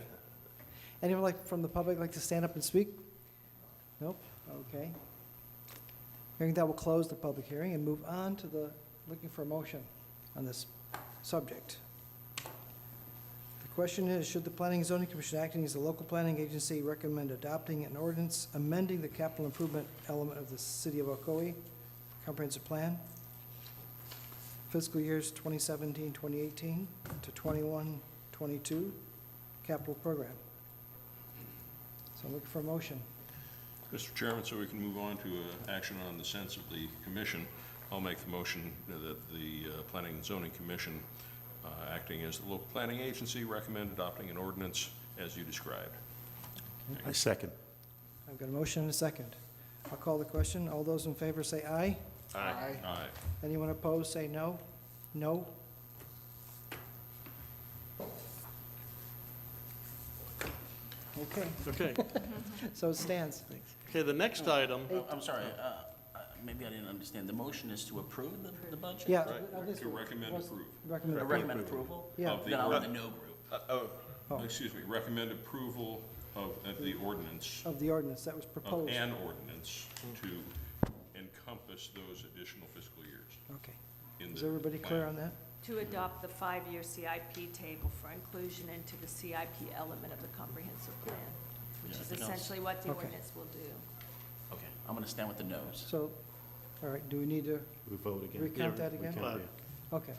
S1: Anyone from the public like to stand up and speak? Nope, okay. Hearing that, we'll close the public hearing and move on to looking for a motion on this subject. The question is, should the Planning and Zoning Commission, acting as a local planning agency, recommend adopting an ordinance amending the capital improvement element of the City of Ocoee comprehensive plan, fiscal years 2017, 2018 to 21, 22 capital program? So I'm looking for a motion.
S4: Mr. Chairman, so we can move on to action on the sense of the commission. I'll make the motion that the Planning and Zoning Commission, acting as the local planning agency, recommend adopting an ordinance as you described.
S10: I second.
S1: I've got a motion and a second. I'll call the question. All those in favor say aye.
S3: Aye.
S4: Aye.
S1: Anyone opposed, say no. No. Okay,
S6: Okay,
S1: so it stands.
S6: okay, the next item,
S9: I'm sorry, maybe I didn't understand. The motion is to approve the budget?
S1: Yeah.
S4: To recommend approve.
S1: Recommend
S9: Or
S1: approval.
S9: recommend approval?
S1: Yeah.
S4: Of the
S9: Then I'm in
S4: ord-
S9: the no group.
S1: Oh.
S4: Excuse me, recommend approval of the ordinance,
S1: Of the ordinance that was
S4: of
S1: proposed.
S4: an ordinance to encompass those additional fiscal years.
S1: Okay.
S4: in
S1: Is
S4: the
S1: everybody
S4: plan.
S1: clear on that?
S8: To adopt the 5-year CIP table for inclusion into the CIP element of the comprehensive plan, which is
S9: Anything else?
S8: essentially what the
S1: Okay.
S8: ordinance will do.
S9: Okay, I'm going to stand with the no's.
S1: So, all right, do we need to
S10: We vote again.
S1: recount
S6: Yeah,
S1: that
S6: we
S1: again?
S6: can.
S1: Okay.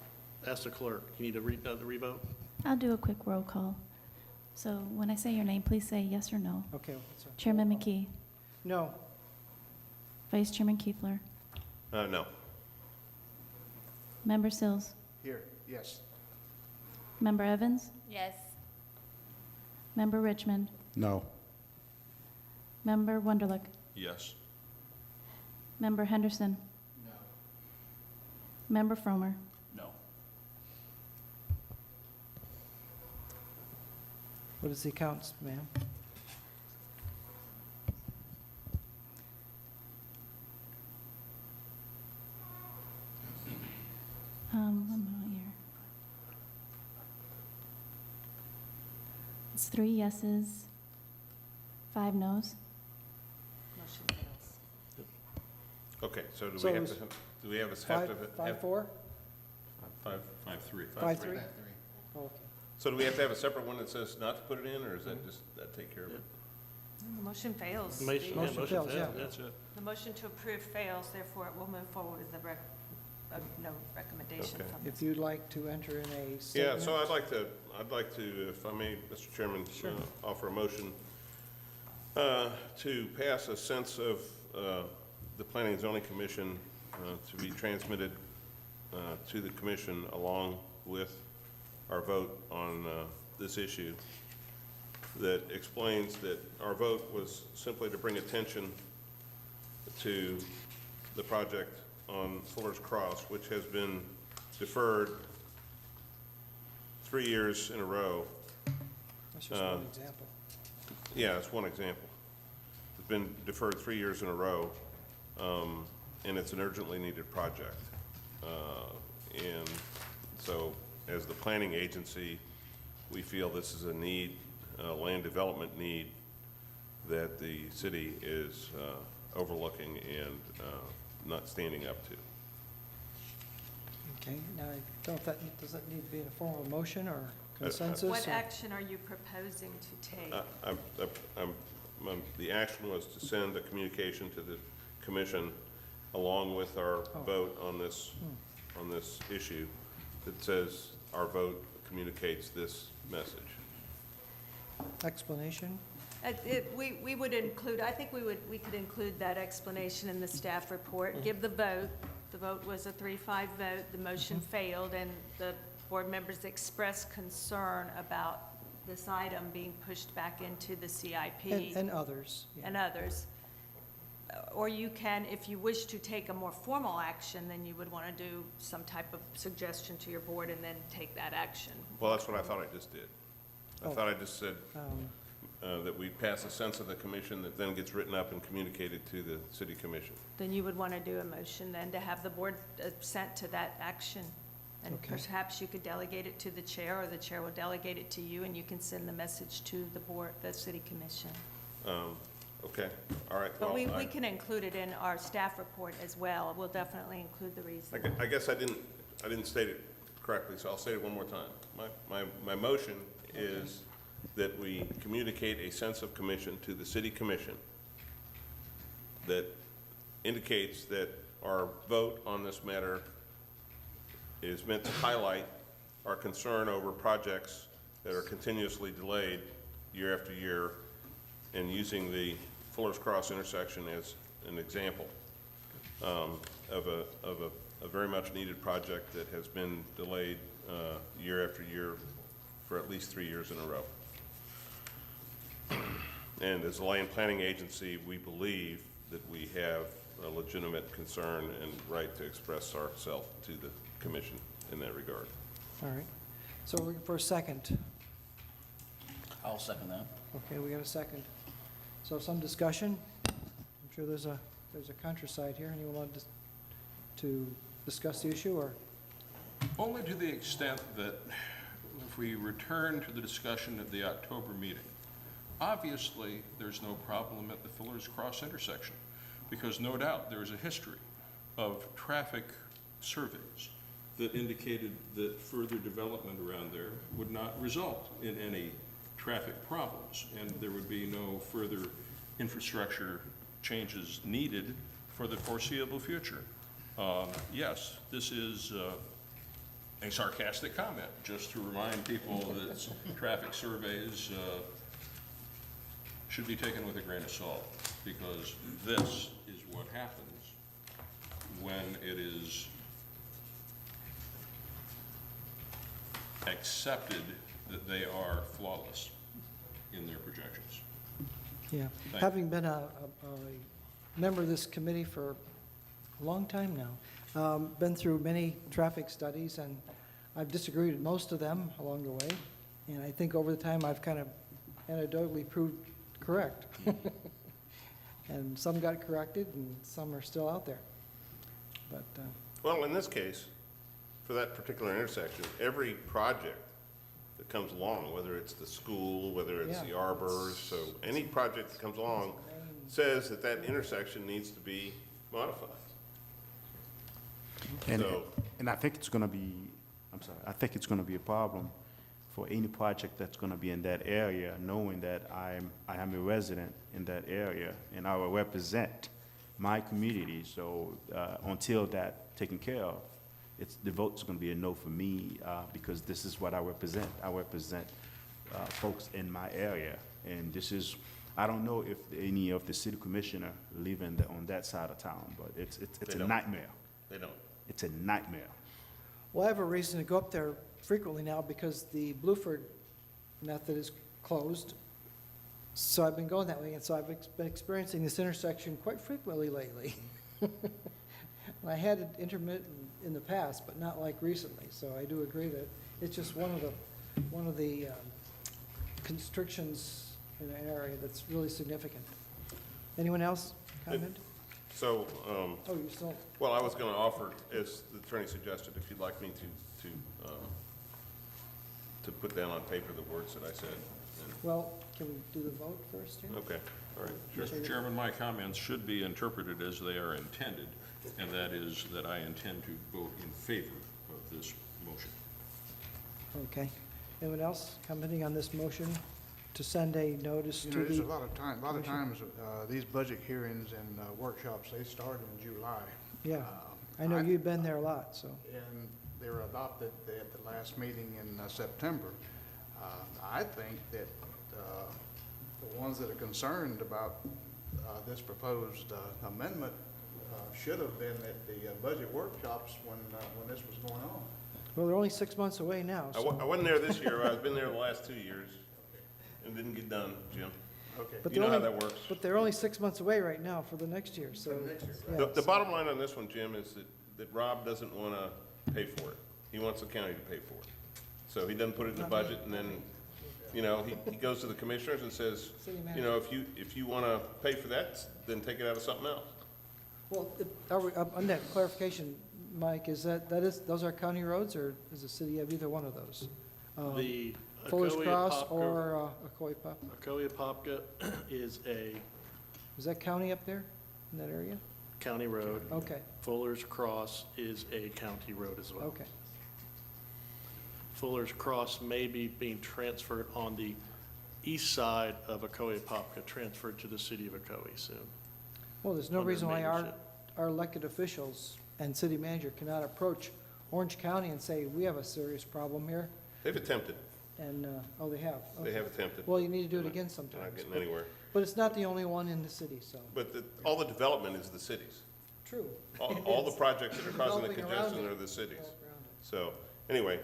S6: ask the clerk, you need to revote?
S2: I'll do a quick roll call. So when I say your name, please say yes or no.
S1: Okay. So-
S2: Chairman McKee,
S1: No.
S2: Vice Chairman Kiefler,
S3: No.
S2: Member Sills,
S7: Here, yes.
S2: Member Evans,
S8: Yes.
S2: Member Richmond,
S10: No.
S2: Member Wunderlich,
S4: Yes.
S2: Member Henderson. No. Member Fromer.
S9: No.
S1: What is the accounts, ma'am?
S2: One moment here. It's 3 yeses, 5 noes.
S8: Motion fails.
S3: Okay, so do
S1: So
S3: we
S1: it
S3: have
S1: was
S3: to, do we have a,
S1: Five, 5-4?
S4: 5-3.
S1: 5-3? Oh, okay.
S3: So do we have to have a separate one that says not to put it in, or is that just, that take care of it?
S8: The motion fails.
S6: Motion
S1: Motion fails, yeah.
S6: That's it.
S4: Uh,
S8: The motion to approve fails, therefore it will move forward with the no recommendation
S3: Okay.
S8: from
S1: If
S8: this.
S1: you'd like to enter in a
S3: Yeah,
S1: statement.
S3: so I'd like to, if I may, Mr. Chairman,
S1: Sure.
S3: offer a motion to pass a sense of the Planning and Zoning Commission to be transmitted to the commission along with our vote on this issue, that explains that our vote was simply to bring attention to the project on Fuller's Cross, which has been deferred 3 years in a row.
S1: That's just one example.
S3: Yeah, it's one example. It's been deferred 3 years in a row, and it's an urgently needed project. And so, as the planning agency, we feel this is a need, a land development need, that the city is overlooking and not standing up to.
S1: Okay, now, I don't know if that, does that need to be in a form of motion or consensus?
S8: What
S1: or-
S8: action are you proposing to take?
S3: The action was to send a communication to the commission along with our vote on this issue that says our vote communicates this message.
S1: Explanation?
S8: We would include, I think we could include that explanation in the staff report, give the vote. The vote was a 3-5 vote, the motion failed, and the board members expressed concern about this item being pushed back into the CIP.
S1: And others. yeah.
S8: And others. Or you can, if you wish to take a more formal action, then you would want to do some type of suggestion to your board and then take that action.
S3: Well, that's what I thought I just did. I
S1: Oh.
S3: thought I just said
S1: Um,
S3: that we pass a sense of the commission that then gets written up and communicated to the city commission.
S8: Then you would want to do a motion then to have the board assent to that action. And
S1: Okay.
S8: perhaps you could delegate it to the chair, or the chair will delegate it to you, and you can send the message to the board, the city commission.
S3: Okay, all right.
S8: But
S3: well,
S8: we can include it in our staff report as well. We'll definitely include the reason.
S3: I guess I didn't state it correctly, so I'll say it one more time. My motion is that we communicate a sense of commission to the city commission that indicates that our vote on this matter is meant to highlight our concern over projects that are continuously delayed year after year, and using the Fuller's Cross intersection as an example. of a very much needed project that has been delayed year after year for at least 3 years in a row. And as a land planning agency, we believe that we have a legitimate concern and right to express ourselves to the commission in that regard.
S1: All right. So we're looking for a second.
S9: I'll second that.
S1: Okay, we got a second. So some discussion. I'm sure there's a countryside here. Anyone want to discuss the issue, or?
S4: Only to the extent that if we return to the discussion at the October meeting, obviously, there's no problem at the Fuller's Cross intersection, because no doubt there is a history of traffic surveys that indicated that further development around there would not result in any traffic problems, and there would be no further infrastructure changes needed for the foreseeable future. Yes, this is a sarcastic comment, just to remind people that traffic surveys should be taken with a grain of salt, because this is what happens when it is accepted that they are flawless in their projections.
S1: Yeah.
S4: Thank
S1: Having been a member of this committee for a long time now, been through many traffic studies, and I've disagreed with most of them along the way. And I think over the time, I've kind of anecdotally proved correct. And some got corrected, and some are still out there. But,
S3: Well, in this case, for that particular intersection, every project that comes along, whether it's the school, whether it's
S1: Yeah.
S3: the arbors, so any project that comes along says that that intersection needs to be modified. So-
S10: And I think it's gonna be, I'm sorry, I think it's gonna be a problem for any project that's gonna be in that area, knowing that I am a resident in that area, and I will represent my community. So until that taken care of, the vote's gonna be a no for me, because this is what I represent. I represent folks in my area, and this is, I don't know if any of the city commissioner live on that side of town, but it's
S3: They
S10: a
S3: don't.
S10: nightmare.
S3: They don't.
S10: It's a nightmare.
S1: well, I have a reason to go up there frequently now because the Bluford method is closed. So I've been going that way, and so I've been experiencing this intersection quite frequently lately. And I had it intermittent in the past, but not like recently, so I do agree that it's just one of the constrictions in an area that's really significant. Anyone else comment?
S3: So,
S1: Oh, you still,
S3: well, I was gonna offer, as the attorney suggested, if you'd like me to put down on paper the words that I said.
S1: well, can we do the vote first here?
S3: Okay, all right.
S4: Mr. Chairman, my comments should be interpreted as they are intended, and that is that I intend to vote in favor of this motion.
S1: Okay. Anyone else commenting on this motion to send a notice
S7: You
S1: to
S7: know, there's
S1: the?
S7: a lot of times, these budget hearings and workshops, they start in July.
S1: Yeah, I know you've been there a lot, so.
S7: And they were adopted at the last meeting in September. I think that the ones that are concerned about this proposed amendment should have been at the budget workshops when this was going on.
S1: Well, they're only 6 months away now,
S3: I
S1: so.
S3: wasn't there this year, I've been there the last 2 years, and didn't get done, Jim.
S7: Okay.
S1: But
S3: You
S1: they're
S3: know how
S1: only-
S3: that works.
S1: But they're only 6 months away right now for the next year, so. yeah,
S3: The
S1: so-
S3: bottom line on this one, Jim, is that Rob doesn't want to pay for it. He wants the county to pay for it. So he doesn't put it in the budget, and then, he goes to the commissioners and says,
S1: City manager.
S3: if you want to pay for that, then take it out of something else.
S1: Well, on that clarification, Mike, those are county roads, or does the city have either one of those?
S6: The
S1: Fuller's
S6: Ocoee
S1: Cross
S6: Apopka-
S1: or Ocoee Pop?
S6: Ocoee Apopka is a
S1: Is that county up there in that area?
S6: county road.
S1: Okay,
S6: Fuller's Cross is a county road as well.
S1: okay.
S6: Fuller's Cross may be being transferred on the east side of Ocoee Apopka, transferred to the city of Ocoee soon.
S1: Well, there's no
S6: Under
S1: reason why
S6: leadership.
S1: our elected officials and city manager cannot approach Orange County and say, we have a serious problem here,
S3: They've attempted.
S1: and, oh, they have?
S3: They
S1: Okay.
S3: have attempted.
S1: Well, you need to do it
S3: They're
S1: again
S3: not
S1: sometimes.
S3: getting anywhere.
S1: But it's not the only one in the city, so.
S3: But all the development is the cities.
S1: true.
S3: All the projects that are causing the
S1: Developing around
S3: congestion
S1: it.
S3: are the cities.
S1: Develop around it.
S3: So, anyway,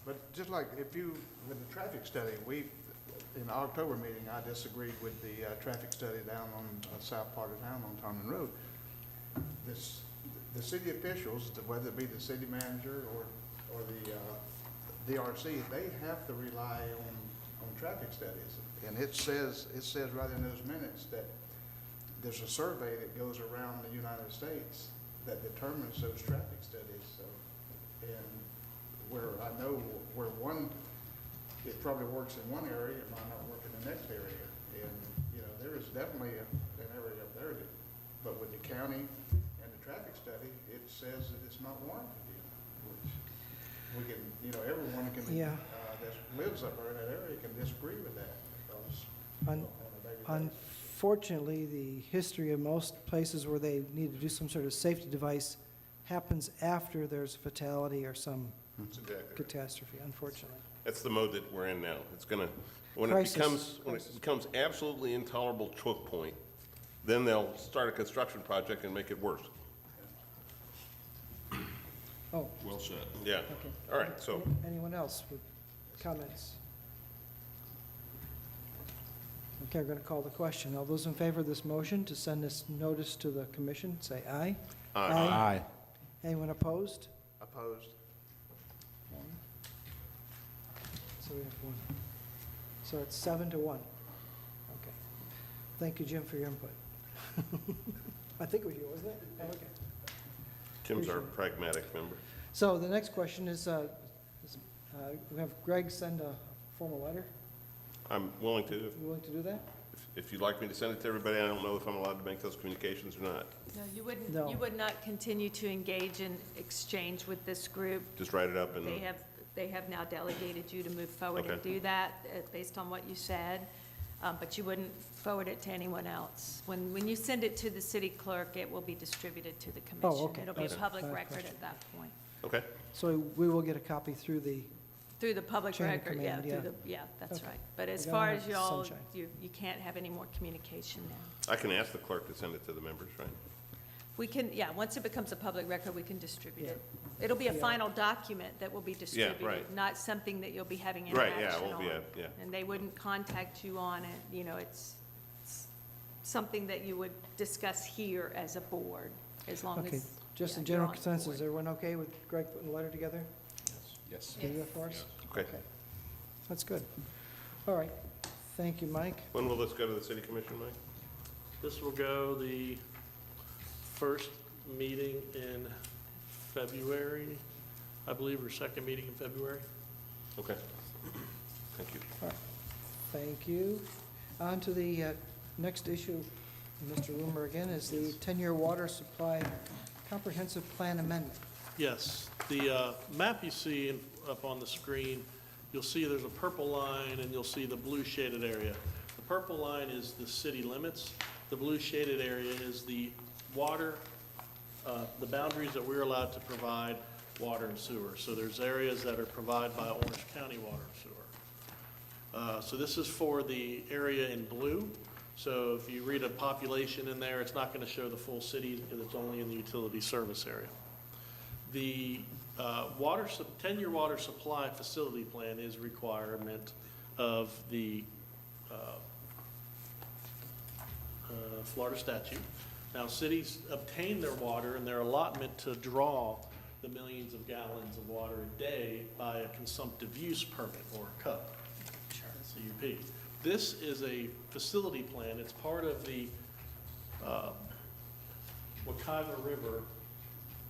S7: But just like if you, with the traffic study, in the October meeting, I disagreed with the traffic study down on south part of town on Tarman Road. The city officials, whether it be the city manager or the DRC, they have to rely on traffic studies. And it says right in those minutes that there's a survey that goes around the United States that determines those traffic studies. So, and where I know where it probably works in one area, it might not work in the next area. And, there is definitely an area up there but with the county and the traffic study, it says that it's not warranted in, which we can, everyone can,
S1: Yeah.
S7: that lives up there in that area can disagree with that because
S1: Un-
S7: on a daily basis.
S1: Unfortunately, the history of most places where they need to do some sort of safety device happens after there's a fatality or some
S3: that's exactly right.
S1: catastrophe, unfortunately.
S3: That's the mode that we're in now. It's gonna, when
S1: Crisis.
S3: it becomes absolutely intolerable choke point, then they'll start a construction project and make it worse.
S1: Oh,
S4: Well said.
S3: Yeah.
S1: okay.
S3: All right, so,
S1: Anyone else with comments? Okay, we're going to call the question. All those in favor of this motion to send this notice to the commission, say aye.
S3: Aye.
S1: Anyone opposed?
S7: Opposed?
S1: So we have one. So it's 7-1. Okay. Thank you, Jim, for your input. I think it was you, wasn't it? Oh, okay.
S3: Tim's our
S1: Appreciate it.
S3: pragmatic member.
S1: So the next question is we have Greg send a formal letter.
S3: I'm willing to,
S1: You willing to do that?
S3: if you'd like me to send it to everybody, I don't know if I'm allowed to make those communications or not.
S8: No, you wouldn't,
S1: No.
S8: you would not continue to engage in exchange with this group.
S3: Just write it up and,
S8: They have now delegated you to move forward and
S3: Okay.
S8: do that based on what you said, but you wouldn't forward it to anyone else. When you send it to the city clerk, it will be distributed to the commission.
S1: okay.
S8: It'll be a
S1: That's
S8: public
S1: my
S8: record
S1: question.
S8: at that point.
S3: okay?
S1: So we will get a copy through the,
S8: Through the public
S1: Chain of
S8: record,
S1: command, yeah.
S8: yeah, that's
S1: Okay.
S8: right. But as
S1: We gotta
S8: far
S1: have
S8: as y'all,
S1: sunshine.
S8: you can't have any more communication now.
S3: I can ask the clerk to send it to the members, right?
S8: We can, yeah, once it becomes a public record, we can distribute
S1: Yeah.
S8: it. It'll be a
S1: Yeah.
S8: final document that will be distributed.
S3: right.
S8: Not something that you'll be having
S3: Right,
S8: interaction
S3: yeah,
S8: on.
S3: it won't be
S8: And they wouldn't contact you on it, it's something that you would discuss here as a board, as long
S1: okay,
S8: as.
S1: just in
S8: yeah,
S1: general
S8: you're on the
S1: consensus,
S8: board.
S1: is everyone okay with Greg putting the letter together?
S4: Yes.
S1: Can you do that for us?
S3: Okay.
S1: That's good. All right. Thank you, Mike.
S3: When will this go to the city commission, Mike?
S6: This will go the first meeting in February, I believe, or second meeting in February.
S3: Okay. Thank you.
S1: Thank you. On to the next issue, Mr. Loomer again, is the 10-year water supply comprehensive plan amendment.
S6: Yes, the map you see up on the screen, you'll see there's a purple line and you'll see the blue shaded area. The purple line is the city limits. The blue shaded area is the water, the boundaries that we're allowed to provide water and sewer. So there's areas that are provided by Orange County Water and Sewer. So this is for the area in blue. So if you read a population in there, it's not going to show the full city because it's only in the utility service area. The 10-year water supply facility plan is a requirement of the Florida statute. Now, cities obtain their water and their allotment to draw the millions of gallons of water a day by a consumptive use permit or a CUP, CUP. This is a facility plan. It's part of the Ocoee River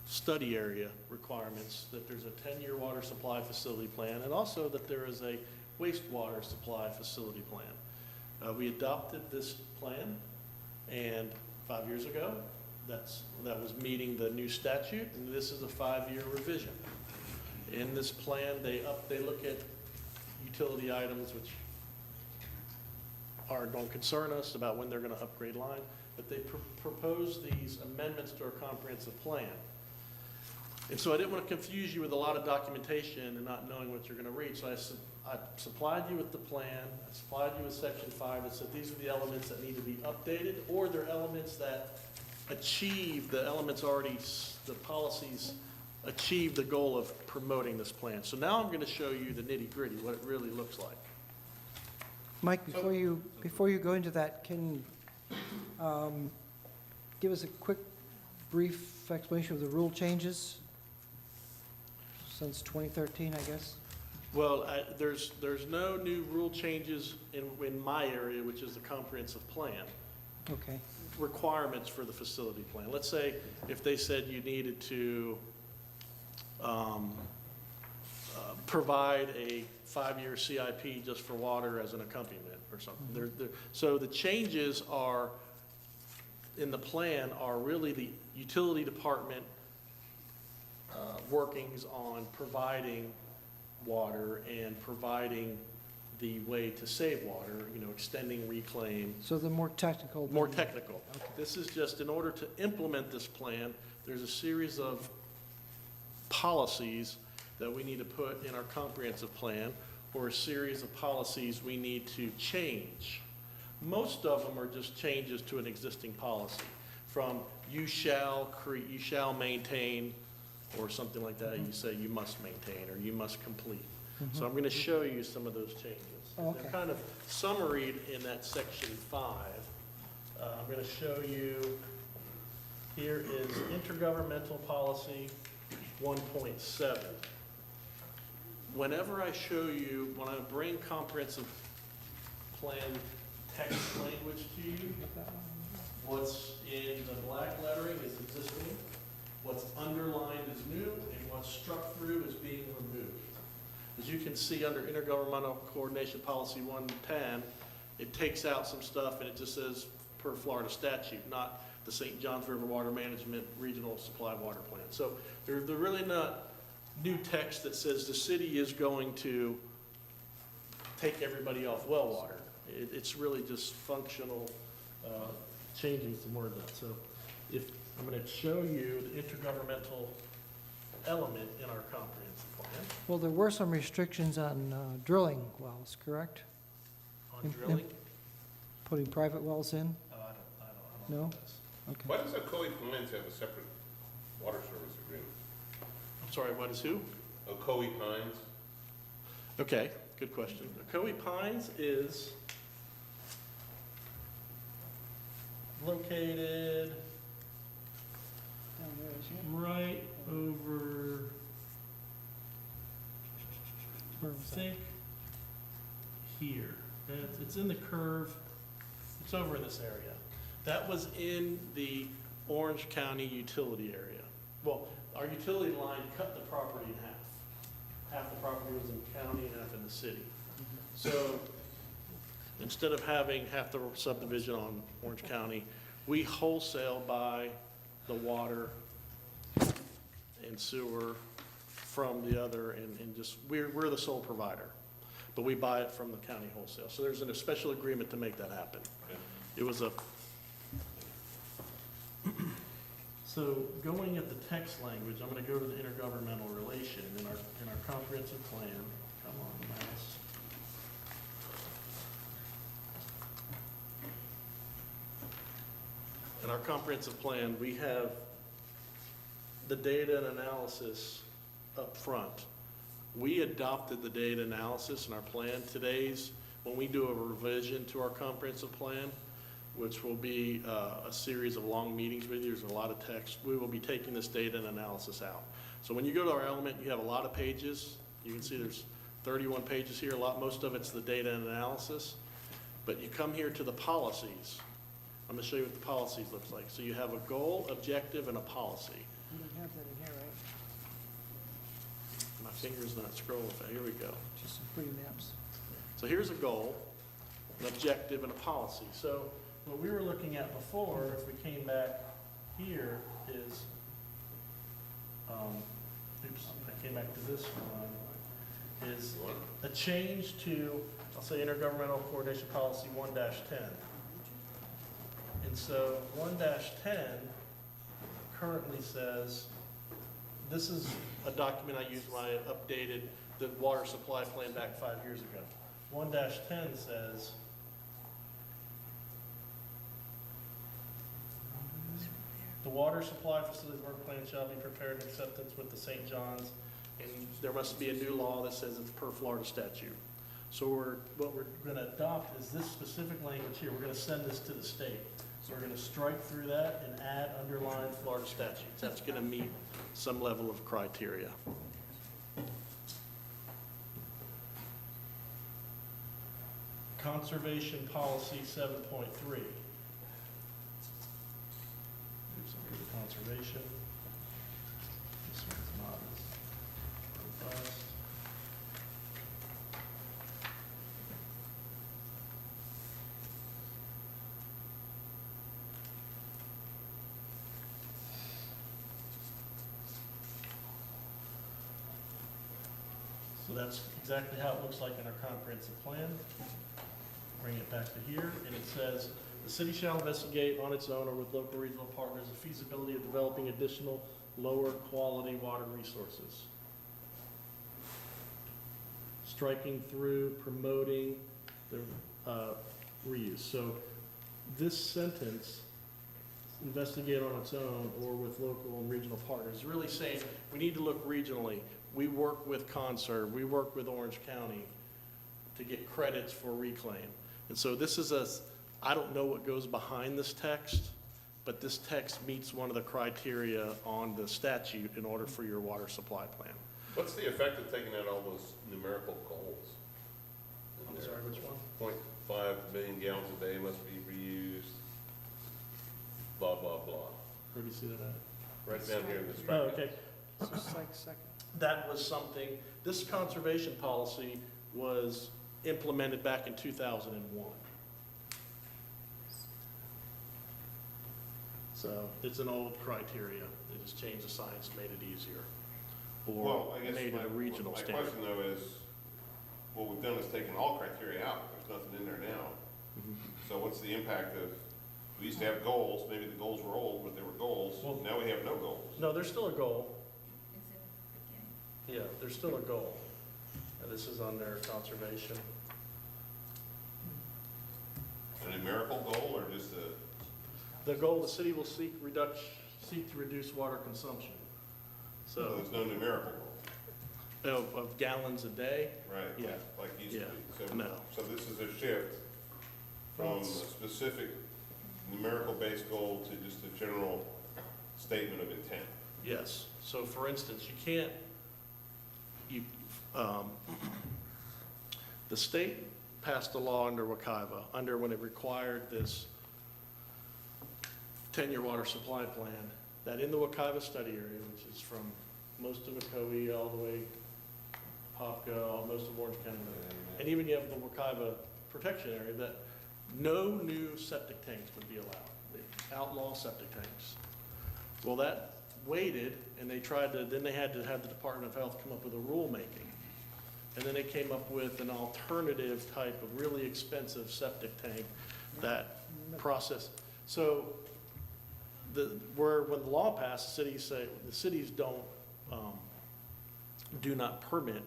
S6: study area requirements, that there's a 10-year water supply facility plan, and also that there is a wastewater supply facility plan. We adopted this plan, and 5 years ago, that was meeting the new statute, and this is a 5-year revision. In this plan, they look at utility items which don't concern us about when they're going to upgrade line, but they propose these amendments to our comprehensive plan. And so I didn't want to confuse you with a lot of documentation and not knowing what you're going to read. So I supplied you with the plan. I supplied you with section 5 that said these are the elements that need to be updated, or they're elements that achieve, the elements already, the policies achieve the goal of promoting this plan. So now I'm going to show you the nitty-gritty, what it really looks like.
S1: Mike, before you go into that, can you give us a quick, brief explanation of the rule changes since 2013, I guess?
S6: Well, there's no new rule changes in my area, which is the comprehensive plan,
S1: Okay.
S6: requirements for the facility plan. Let's say if they said you needed to provide a 5-year CIP just for water as an accompaniment or something. So the changes are, in the plan, are really the utility department workings on providing water and providing the way to save water, extending reclaim.
S1: So the more technical.
S6: More technical. This is just, in order to implement this plan, there's a series of policies that we need to put in our comprehensive plan, or a series of policies we need to change. Most of them are just changes to an existing policy, from you shall maintain, or something like that. You say you must maintain, or you must complete. So I'm going to show you some of those changes.
S1: Okay.
S6: They're kind of summaried in that section 5. I'm going to show you, here is intergovernmental policy 1.7. Whenever I show you, when I bring comprehensive plan text language to you, what's in the black lettering is existing, what's underlined is new, and what's struck through is being removed. As you can see under Intergovernmental Coordination Policy 110, it takes out some stuff and it just says per Florida statute, not the St. Johns River Water Management Regional Supply Water Plan. So they're really not new text that says the city is going to take everybody off well water. It's really just functional, changing some words out. So if I'm going to show you the intergovernmental element in our comprehensive plan.
S1: Well, there were some restrictions on drilling wells, correct?
S6: On drilling?
S1: Putting private wells in?
S6: I don't
S1: No?
S6: know this.
S1: Okay.
S3: Why does Ocoee Pines have a separate water service agreement?
S6: I'm sorry, what is who?
S3: Ocoee Pines?
S6: Okay, good question. Ocoee Pines is located right over,
S1: Where was
S6: I
S1: that?
S6: think, here. It's in the curve. It's over in this area. That was in the Orange County utility area. Well, our utility line cut the property in half. Half the property was in the county and half in the city. So instead of having half the subdivision on Orange County, we wholesale buy the water and sewer from the other, and just, we're the sole provider. But we buy it from the county wholesale. So there's a special agreement to make that happen. It was a, so going at the text language, I'm gonna go to the intergovernmental relation in our comprehensive plan. Come on, mouse. In our comprehensive plan, we have the data and analysis up front. We adopted the data analysis in our plan. When we do a revision to our comprehensive plan, which will be a series of long meetings with you, there's a lot of text, we will be taking this data and analysis out. So when you go to our element, you have a lot of pages. You can see there's 31 pages here. Most of it's the data and analysis. But you come here to the policies. I'm going to show you what the policies looks like. So you have a goal, objective, and a policy.
S1: You don't have that in here, right?
S6: My finger's not scrolling. Here we go.
S1: Just some pretty maps.
S6: So here's a goal, an objective, and a policy. So what we were looking at before, if we came back here, is, oops, I came back to this one, is a change to, I'll say intergovernmental coordination policy 1-10. And so 1-10 currently says, this is a document I used when I updated the water supply plan back 5 years ago. 1-10 says, The water supply facilities work plan shall be prepared in acceptance with the St. John's, and there must be a new law that says it's per Florida statute. So what we're gonna adopt is this specific language here. We're gonna send this to the state. So we're gonna strike through that and add underlined Florida statutes. That's gonna meet some level of criteria. Conservation Policy 7.3. Conservation. This one's not as robust. So that's exactly how it looks like in our comprehensive plan. Bring it back to here, and it says, the city shall investigate on its own or with local regional partners the feasibility of developing additional lower quality water resources. Striking through, promoting the reuse. So this sentence, investigate on its own or with local and regional partners, is really saying we need to look regionally. We work with Conserve, we work with Orange County to get credits for reclaim. And so this is I don't know what goes behind this text, but this text meets one of the criteria on the statute in order for your water supply plan.
S3: What's the effect of taking out all those numerical goals?
S6: I'm sorry, which one?
S3: 0.5 million gallons a day must be reused, blah, blah, blah.
S6: Where do you see that at?
S3: Right down here in this.
S6: Oh, okay.
S1: Just like a second.
S6: That was something, this conservation policy was implemented back in 2001. So it's an old criteria. They just changed the science, made it easier. Or
S3: Well, I guess
S6: made it a regional
S3: my
S6: standard.
S3: question though is, what we've done is taken all criteria out. There's nothing in there now.
S6: Mhm.
S3: So what's the impact of, we used to have goals, maybe the goals were old, but they were goals.
S6: Well-
S3: Now we have no goals.
S6: No, there's still a goal. Yeah, there's still a goal. And this is on their conservation.
S3: A numerical goal or just a,
S6: The goal, the city will seek to reduce water consumption.
S3: so
S6: So,
S3: there's no numerical goal,
S6: of gallons a day,
S3: right?
S6: Yeah.
S3: Like used to
S6: Yeah.
S3: be. So-
S6: No.
S3: So this is a shift from a specific numerical-based goal to just a general statement of intent.
S6: yes. So for instance, you can't, the state passed a law under Ocoee, when it required this 10-year water supply plan, that in the Ocoee study area, which is from most of Ocoee all the way Popka, most of Orange County, and even you have the Ocoee protection area, that no new septic tanks would be allowed. They outlaw septic tanks. Well, that waited, and they tried to, then they had to have the Department of Health come up with a rulemaking. And then they came up with an alternative type of really expensive septic tank that process. So when the law passed, the cities do not permit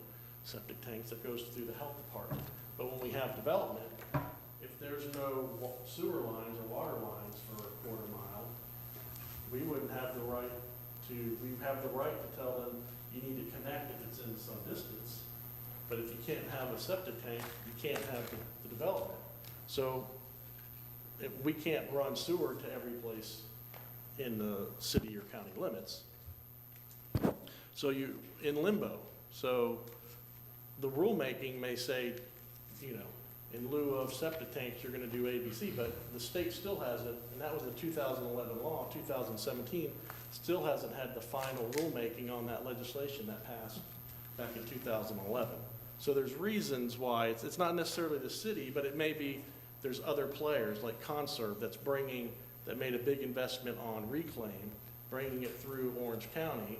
S6: septic tanks. That goes through the health department. But when we have development, if there's no sewer lines or water lines for a quarter mile, we wouldn't have the right to tell them you need to connect if it's in some distance. But if you can't have a septic tank, you can't have the development. So we can't run sewer to every place in the city or county limits. So you, in limbo. So the rulemaking may say, in lieu of septic tanks, you're gonna do A, B, C, but the state still has it, and that was the 2011 law. 2017 still hasn't had the final rulemaking on that legislation that passed back in 2011. So there's reasons why, it's not necessarily the city, but it may be, there's other players like Conserve that made a big investment on reclaim, bringing it through Orange County.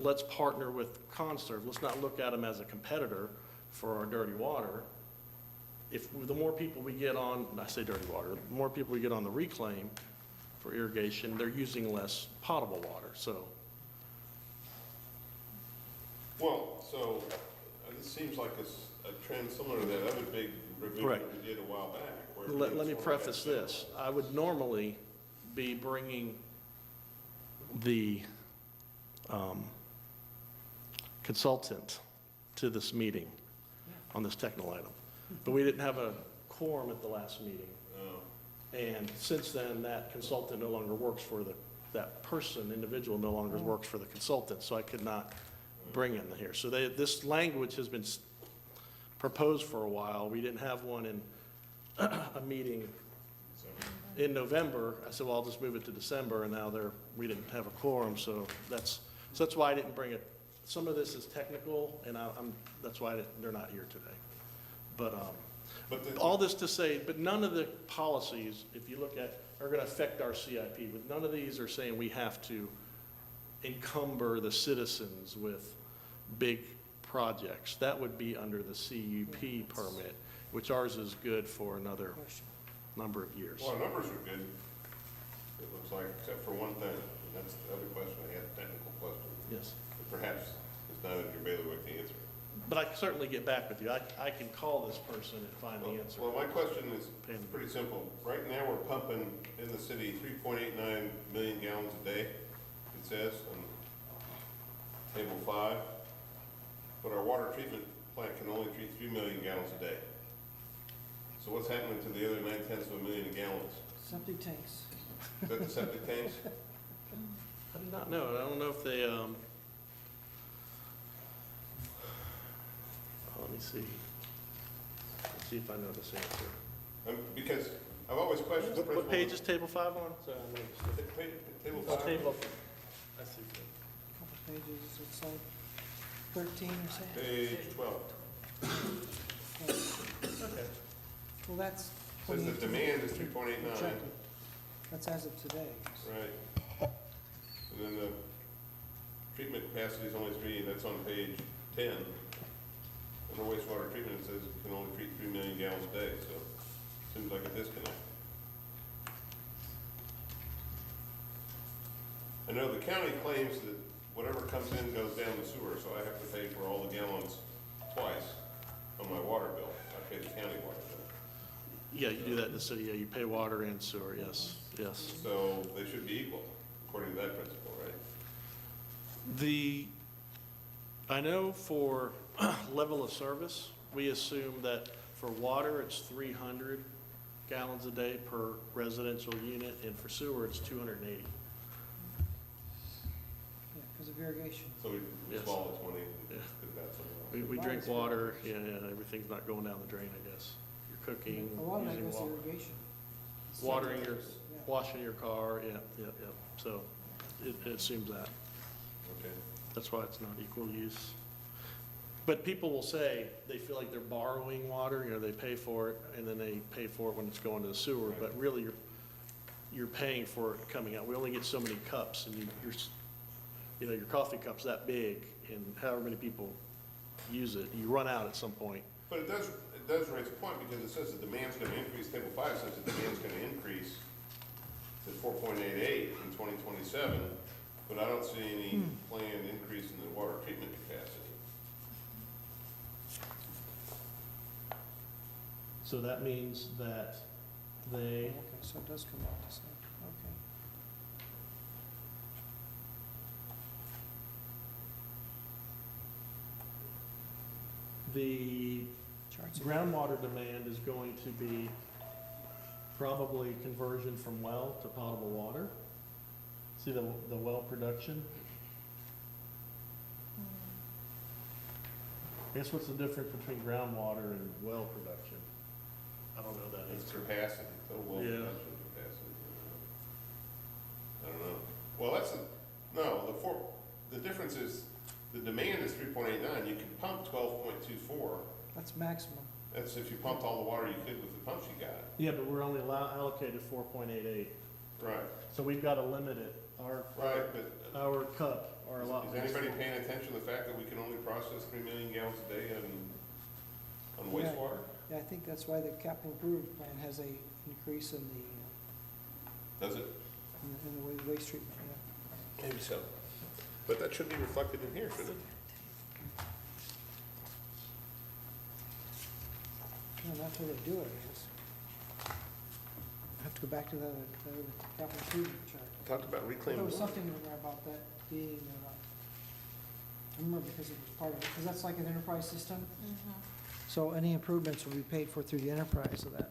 S6: Let's partner with Conserve. Let's not look at them as a competitor for our dirty water. The more people we get on, I say dirty water, the more people we get on the reclaim for irrigation, they're using less potable water, so.
S3: Well, so this seems like a trend similar to that other big review
S6: Right.
S3: that we did a while back. Where
S6: Let me
S3: it's
S6: preface this. I would normally be bringing the consultant to this meeting on this technical item. But we didn't have a quorum at the last meeting. And since then, that consultant no longer works for that person, individual no longer works for the consultant, so I could not bring him here. So this language has been proposed for a while. We didn't have one in a meeting in November. I said, well, I'll just move it to December, and now we didn't have a quorum, so that's why I didn't bring it. Some of this is technical, and that's why they're not here today. But all this to say, but none of the policies, if you look at, are going to affect our CIP. But none of these are saying we have to encumber the citizens with big projects. That would be under the CUP permit, which ours is good for another number of years.
S3: Well, our numbers are good, it looks like, except for one thing, and that's the other question I had, a technical question.
S6: Yes.
S3: That perhaps it's not in your bailiwick to answer.
S6: But I can certainly get back with you. I can call this person and find the answer.
S3: Well, my question is pretty simple. Right now, we're pumping in the city 3.89 million gallons a day, it says on table 5. But our water treatment plant can only treat 3 million gallons a day. So what's happening to the other 0.9 million gallons?
S1: Septic tanks.
S3: Is that the septic tanks?
S6: I do not know. I don't know if they, let me see. Let's see if I know this answer.
S3: Because I've always questioned the principle.
S6: What page is table 5 on? Sorry, I'm gonna
S3: Table
S6: Oh,
S3: 5?
S6: table. I see.
S1: Couple pages, it's like 13 or something.
S3: Page 12.
S6: Okay.
S1: Well, that's.
S3: Says the
S1: 2018
S3: demand is 3.89.
S1: projected. That's as of today.
S3: Right. And then the treatment capacity is only 3, and that's on page 10. And the wastewater treatment says it can only treat 3 million gallons a day, so seems like a disconnect. I know the county claims that whatever comes in goes down the sewer, so I have to pay for all the gallons twice on my water bill. I pay the county water bill.
S6: Yeah, you do that in the city. Yeah, you pay water and sewer. Yes, yes.
S3: So they should be equal, according to that principle, right?
S6: I know for level of service, we assume that for water, it's 300 gallons a day per residential unit, and for sewer, it's 280.
S1: Yeah, because of irrigation.
S3: So we
S6: Yes.
S3: swallow the 20
S6: Yeah.
S3: and put that somewhere else.
S6: We drink water, yeah, everything's not going down the drain, I guess. You're cooking,
S1: A lot of that
S6: using
S1: goes to
S6: water,
S1: irrigation.
S6: watering your,
S1: Yeah.
S6: washing your car, yeah. So it assumes that.
S3: Okay.
S6: That's why it's not equal use. But people will say they feel like they're borrowing water, they pay for it, and then they pay for it when it's going to the sewer, but really you're paying for it coming out. We only get so many cups, and your coffee cup's that big, and however many people use it, you run out at some point.
S3: But it does raise a point, because it says the demand's gonna increase, table 5 says the demand's gonna increase to 4.88 in 2027, but I don't see any planned increase in the water treatment capacity.
S6: So that means that they,
S1: Okay, so it does come out the same, okay.
S6: the
S1: Charts are-
S6: groundwater demand is going to be probably conversion from well to potable water. See the well production? I guess what's the difference between groundwater and well production? I don't know that
S3: It's
S6: answer.
S3: capacity, total well
S6: Yeah.
S3: production capacity. I don't know. Well, the difference is, the demand is 3.89, you can pump 12.24.
S1: That's maximum.
S3: That's if you pumped all the water you could with the pumps you got.
S6: Yeah, but we're only allocated 4.88.
S3: Right,
S6: So we've got to limit it.
S3: right, but
S6: Our cup, our lot.
S3: is anybody paying attention to the fact that we can only process 3 million gallons a day on wastewater?
S1: Yeah, I think that's why the capital improvement plan has a increase in
S3: Does it?
S1: the waste treatment, yeah.
S3: Maybe so. But that should be reflected in here, shouldn't it?
S1: No, that's how they do it, I guess. I have to go back to the capital improvement chart.
S3: talked about reclaimed
S1: There was
S3: water.
S1: something in there about that being, I remember because it was part of it, because that's like an enterprise system. So any improvements will be paid for through the enterprise of that.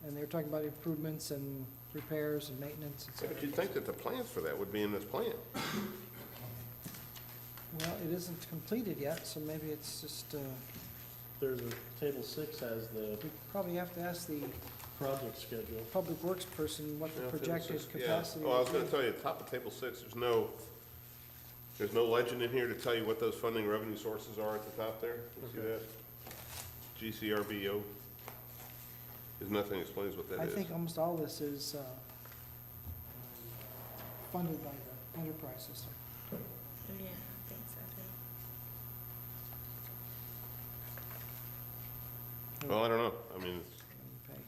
S1: And they were talking about improvements and repairs and maintenance, et cetera.
S3: But you'd think that the plans for that would be in this plan.
S1: Well, it isn't completed yet, so maybe it's just,
S6: There's a, table 6 has the
S1: we probably have to ask the
S6: project schedule.
S1: public works person what the
S3: Yeah,
S1: projected
S3: yeah.
S1: capacity
S3: Oh, I was
S1: is.
S3: gonna tell you, top of table 6, there's no legend in here to tell you what those funding revenue sources are at the top there. You see that? GCRBO. There's nothing that explains what that
S1: I
S3: is.
S1: think almost all this is funded by the enterprise system.
S11: Yeah, I think so too.
S3: Well, I don't know. I mean,
S1: Okay.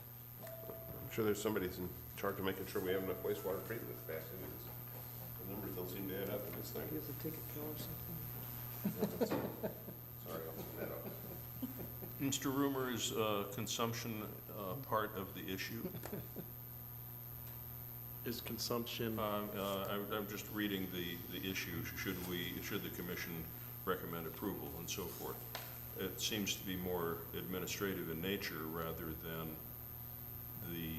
S3: I'm sure there's somebody who's in charge of making sure we have enough wastewater treatment capacity. The numbers don't seem to add up in this thing.
S1: Gives a ticket bill or something.
S3: Sorry, I'll send that up.
S4: Mr. Rumor, is consumption part of the issue?
S6: Is consumption,
S4: I'm just reading the issue, should the commission recommend approval and so forth. It seems to be more administrative in nature rather than the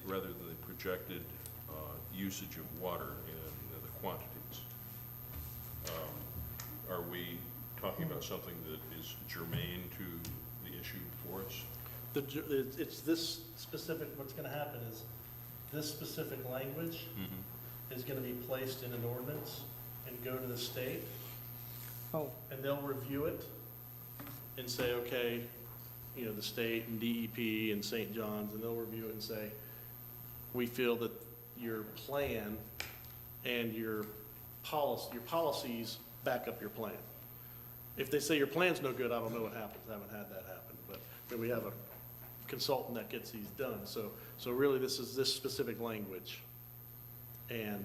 S4: rather than the projected usage of water and the quantities. Are we talking about something that is germane to the issue before us?
S6: it's this specific, what's gonna happen is, this specific language is gonna be placed in an ordinance and go to the state,
S1: Oh,
S6: and they'll review it and say, okay, you know, the state and DEP and St. John's, and they'll review it and say, we feel that your plan and your policies back up your plan. If they say your plan's no good, I don't know what happens, I haven't had that happen, but we have a consultant that gets these done, so really this is this specific language, and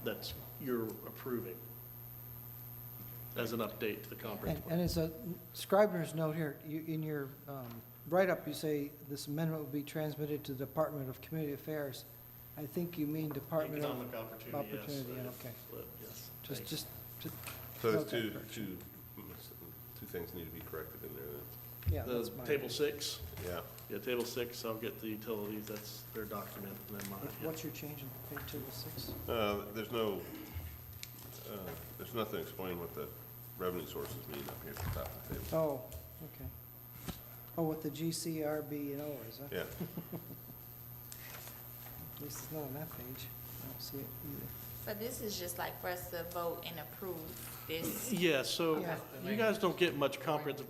S6: that's, you're approving as an update to the comprehensive plan.
S1: and as a scrivener's note here, you, in your write-up, you say this amendment will be transmitted to the Department of Community Affairs. I think you mean Department of
S6: Economic opportunity, yes.
S1: Opportunity, yeah, okay.
S6: Yes,
S1: Just,
S6: thanks.
S1: just,
S3: So there's
S1: Okay.
S3: two things need to be corrected in there
S1: yeah, that's
S6: The
S1: mine.
S6: table 6,
S3: then.
S6: yeah, table 6, I'll get the utilities, that's their document, and then mine. yeah.
S1: What's your change in page table 6?
S3: There's nothing explaining what the revenue sources mean up here at the top of the table.
S1: Oh, okay. Oh, what the GCRB, is, huh?
S3: Yeah,
S1: At least it's not on that page. I don't see it either.
S11: But this is just like for us to vote and approve this.
S6: Yeah, so
S1: Yeah.
S6: you guys don't get much comprehensive,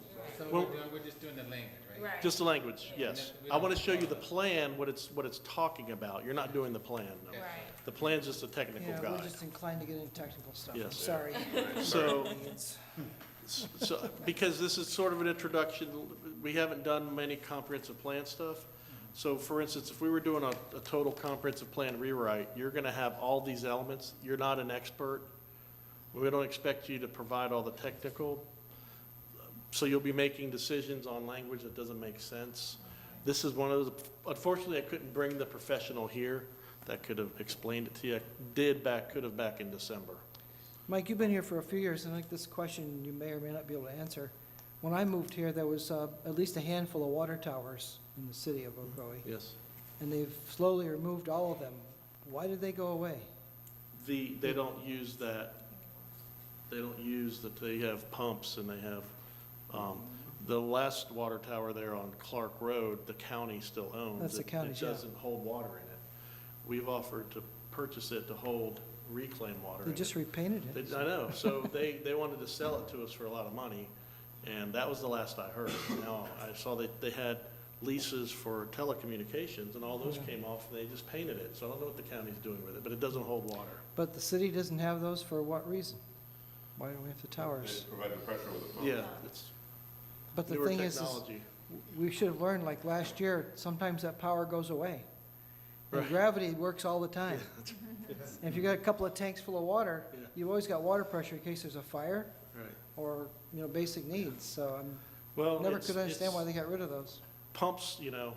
S6: well,
S12: we're just doing the language, right?
S11: Right.
S6: just the language, yes. I want to show you the plan, what it's talking about. You're not doing the plan, no.
S11: Right.
S6: The plan's just a technical
S1: Yeah, we're
S6: guide.
S1: just inclined to get into technical stuff. I'm
S6: Yes.
S1: sorry.
S6: So,
S1: It's-
S6: so, because this is sort of an introduction, we haven't done many comprehensive plan stuff. So for instance, if we were doing a total comprehensive plan rewrite, you're gonna have all these elements. You're not an expert. We don't expect you to provide all the technical. So you'll be making decisions on language that doesn't make sense. This is one of those, unfortunately, I couldn't bring the professional here that could have explained it to you. Could have back in December.
S1: Mike, you've been here for a few years, and I think this question you may or may not be able to answer. When I moved here, there was at least a handful of water towers in the city of Ocoee,
S6: Yes.
S1: and they've slowly removed all of them. Why did they go away?
S6: They don't use that, they have pumps and they have, the last water tower there on Clark Road, the county still owns.
S1: That's the county's, yeah.
S6: It doesn't hold water in it. We've offered to purchase it to hold reclaimed water in
S1: They
S6: it.
S1: just repainted it.
S6: I know, so they wanted to sell it to us for a lot of money, and that was the last I heard. Now, I saw that they had leases for telecommunications, and all those
S1: Yeah.
S6: came off, and they just painted it, so I don't know what the county's doing with it, but it doesn't hold water.
S1: But the city doesn't have those for what reason? Why don't we have the
S3: They
S1: towers?
S3: provide the pressure with the pump.
S6: Yeah, it's
S1: But the
S6: newer
S1: thing is,
S6: technology.
S1: we should have learned, like last year, sometimes that power goes away. And
S6: Right.
S1: gravity works all the time. And if you got a couple of tanks full of water,
S6: Yeah.
S1: you've always got water pressure in case there's a fire
S6: Right.
S1: or, basic needs. So
S6: Well,
S1: I never
S6: it's-
S1: could understand
S6: it's-
S1: why they got rid of those.
S6: Pumps, you know,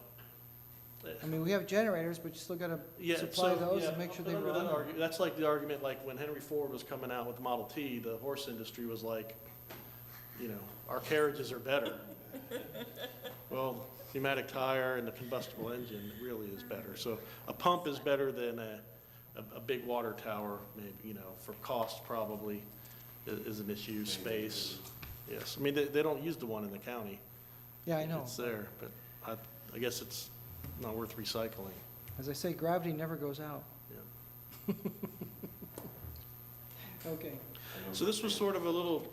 S1: I mean, we have generators, but you still gotta
S6: yeah,
S1: supply
S6: so,
S1: those
S6: yeah,
S1: and make sure they
S6: remember that
S1: run.
S6: that's like the argument, like when Henry Ford was coming out with the Model T, the horse industry was like, you know, our carriages are better. Well, pneumatic tire and the combustible engine really is better. So a pump is better than a big water tower, maybe, you know, for cost probably is an issue, space. Yes, I mean, they don't use the one in the county.
S1: Yeah, I know.
S6: It's there, but I guess it's not worth recycling.
S1: As I say, gravity never goes out.
S6: Yeah.
S1: Okay.
S6: So this was sort of a little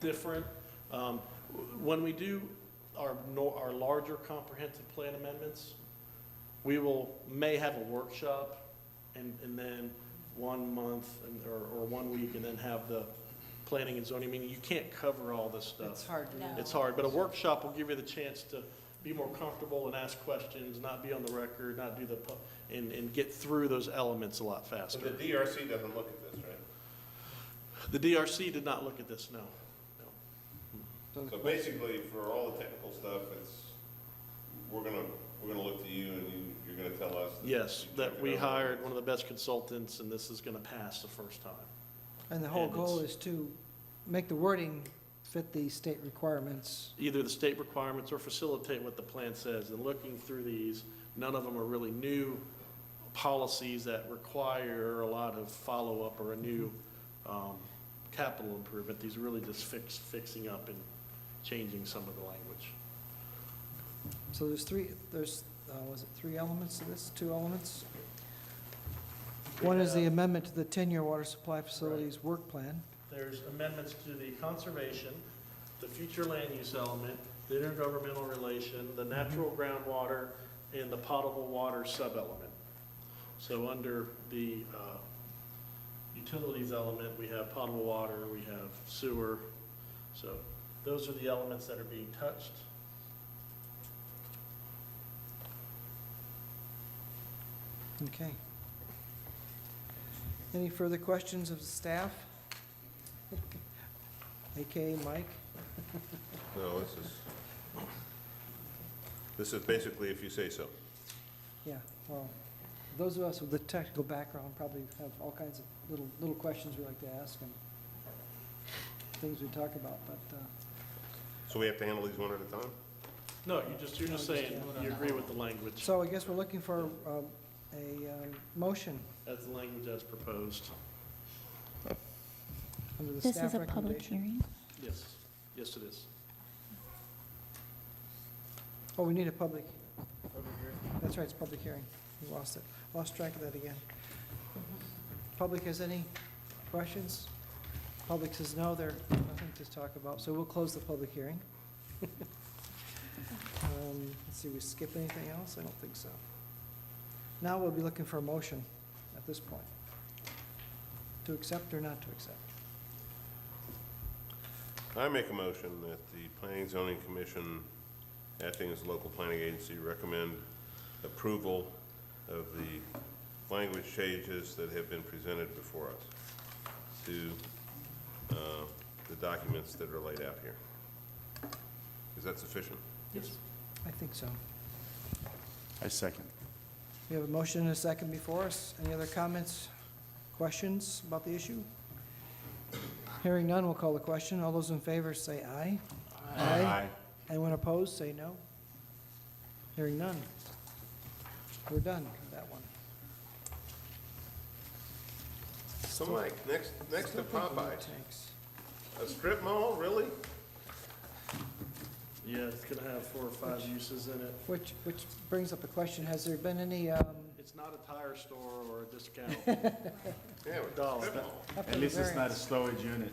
S6: different. When we do our larger comprehensive plan amendments, we may have a workshop and then 1 month or 1 week and then have the planning and zoning meeting. You can't cover all this stuff.
S1: It's hard to do.
S11: No.
S6: It's hard, but a workshop will give you the chance to be more comfortable and ask questions, not be on the record, not do and get through those elements a lot
S3: So
S6: faster.
S3: the DRC doesn't look at this, right?
S6: The DRC did not look at this, no.
S3: So basically, for all the technical stuff, we're gonna look to you and you're gonna tell us.
S6: Yes,
S3: you
S6: that
S3: check it
S6: we
S3: over.
S6: hired one of the best consultants, and this is gonna pass the first time.
S1: And the whole
S6: And
S1: goal
S6: it's-
S1: is to make the wording fit the state requirements.
S6: Either the state requirements or facilitate what the plan says. And looking through these, none of them are really new policies that require a lot of follow-up or a new capital improvement. These are really just fixing up and changing some of the language.
S1: So was it 3 elements to this, 2 elements? One is the amendment to the 10-year water supply facilities work plan.
S6: There's amendments to the conservation, the future land use element, the intergovernmental relation, the natural groundwater, and the potable water sub-element. So under the utilities element, we have potable water, we have sewer. So those are the elements that are being touched.
S1: Okay. Any further questions of the staff? AKA Mike?
S3: No, this is basically if you say so.
S1: Yeah, well, those of us with the technical background probably have all kinds of little questions we like to ask and things we talk about, but,
S3: So we have to handle these one at a time?
S6: No, you're just saying you agree with the language,
S1: so I guess we're looking for a motion
S6: as the language as proposed.
S1: under the
S2: This
S1: staff
S2: is a public
S1: recommendation.
S2: hearing.
S6: Yes, yes it is.
S1: Oh, we need a public. That's right, it's a public hearing. We lost track of that again. Public has any questions? Public says no, there's nothing to talk about, so we'll close the public hearing. Let's see, we skip anything else? I don't think so. Now we'll be looking for a motion at this point. To accept or not to accept?
S3: I make a motion that the Planning and Zoning Commission, acting as a local planning agency, recommend approval of the language changes that have been presented before us to the documents that are laid out here. Is that sufficient?
S6: Yes.
S1: I think so.
S10: I second.
S1: We have a motion and a second before us. Any other comments, questions about the issue? Hearing none, we'll call the question. All those in favor say aye. Aye. Anyone opposed, say no. Hearing none. We're done with that one.
S3: So Mike, next to Popeyes,
S1: Thanks.
S3: a strip mall, really?
S6: Yeah, it's gonna have 4 or 5 uses in it.
S1: Which brings up a question. Has there been any,
S6: It's not a tire store or a discount.
S3: Yeah, it's a
S6: Dollar.
S3: strip mall.
S1: after
S10: At
S1: the
S10: least it's not a
S1: variance,
S10: storage unit.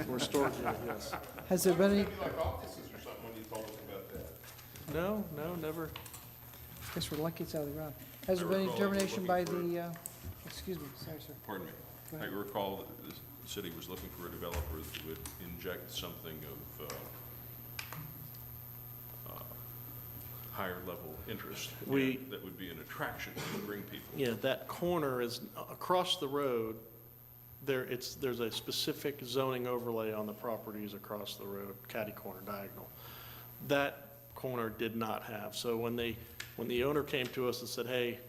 S6: Or storage unit, yes.
S1: has there been any,
S3: Maybe like offices or something when you told us about that.
S6: No, never.
S1: guess we're lucky it's out of the ground. Has there been any
S3: I recall
S1: determination by
S3: looking
S1: the, excuse me, sorry, sir.
S4: Pardon me.
S1: Go
S4: I
S1: ahead.
S4: recall that the city was looking for a developer that would inject something of higher level interest.
S6: We-
S4: and that would be an attraction to bring people.
S6: Yeah, that corner is, across the road, there's a specific zoning overlay on the properties across the road, catty corner diagonal. That corner did not have. So when the owner came to us and said, hey,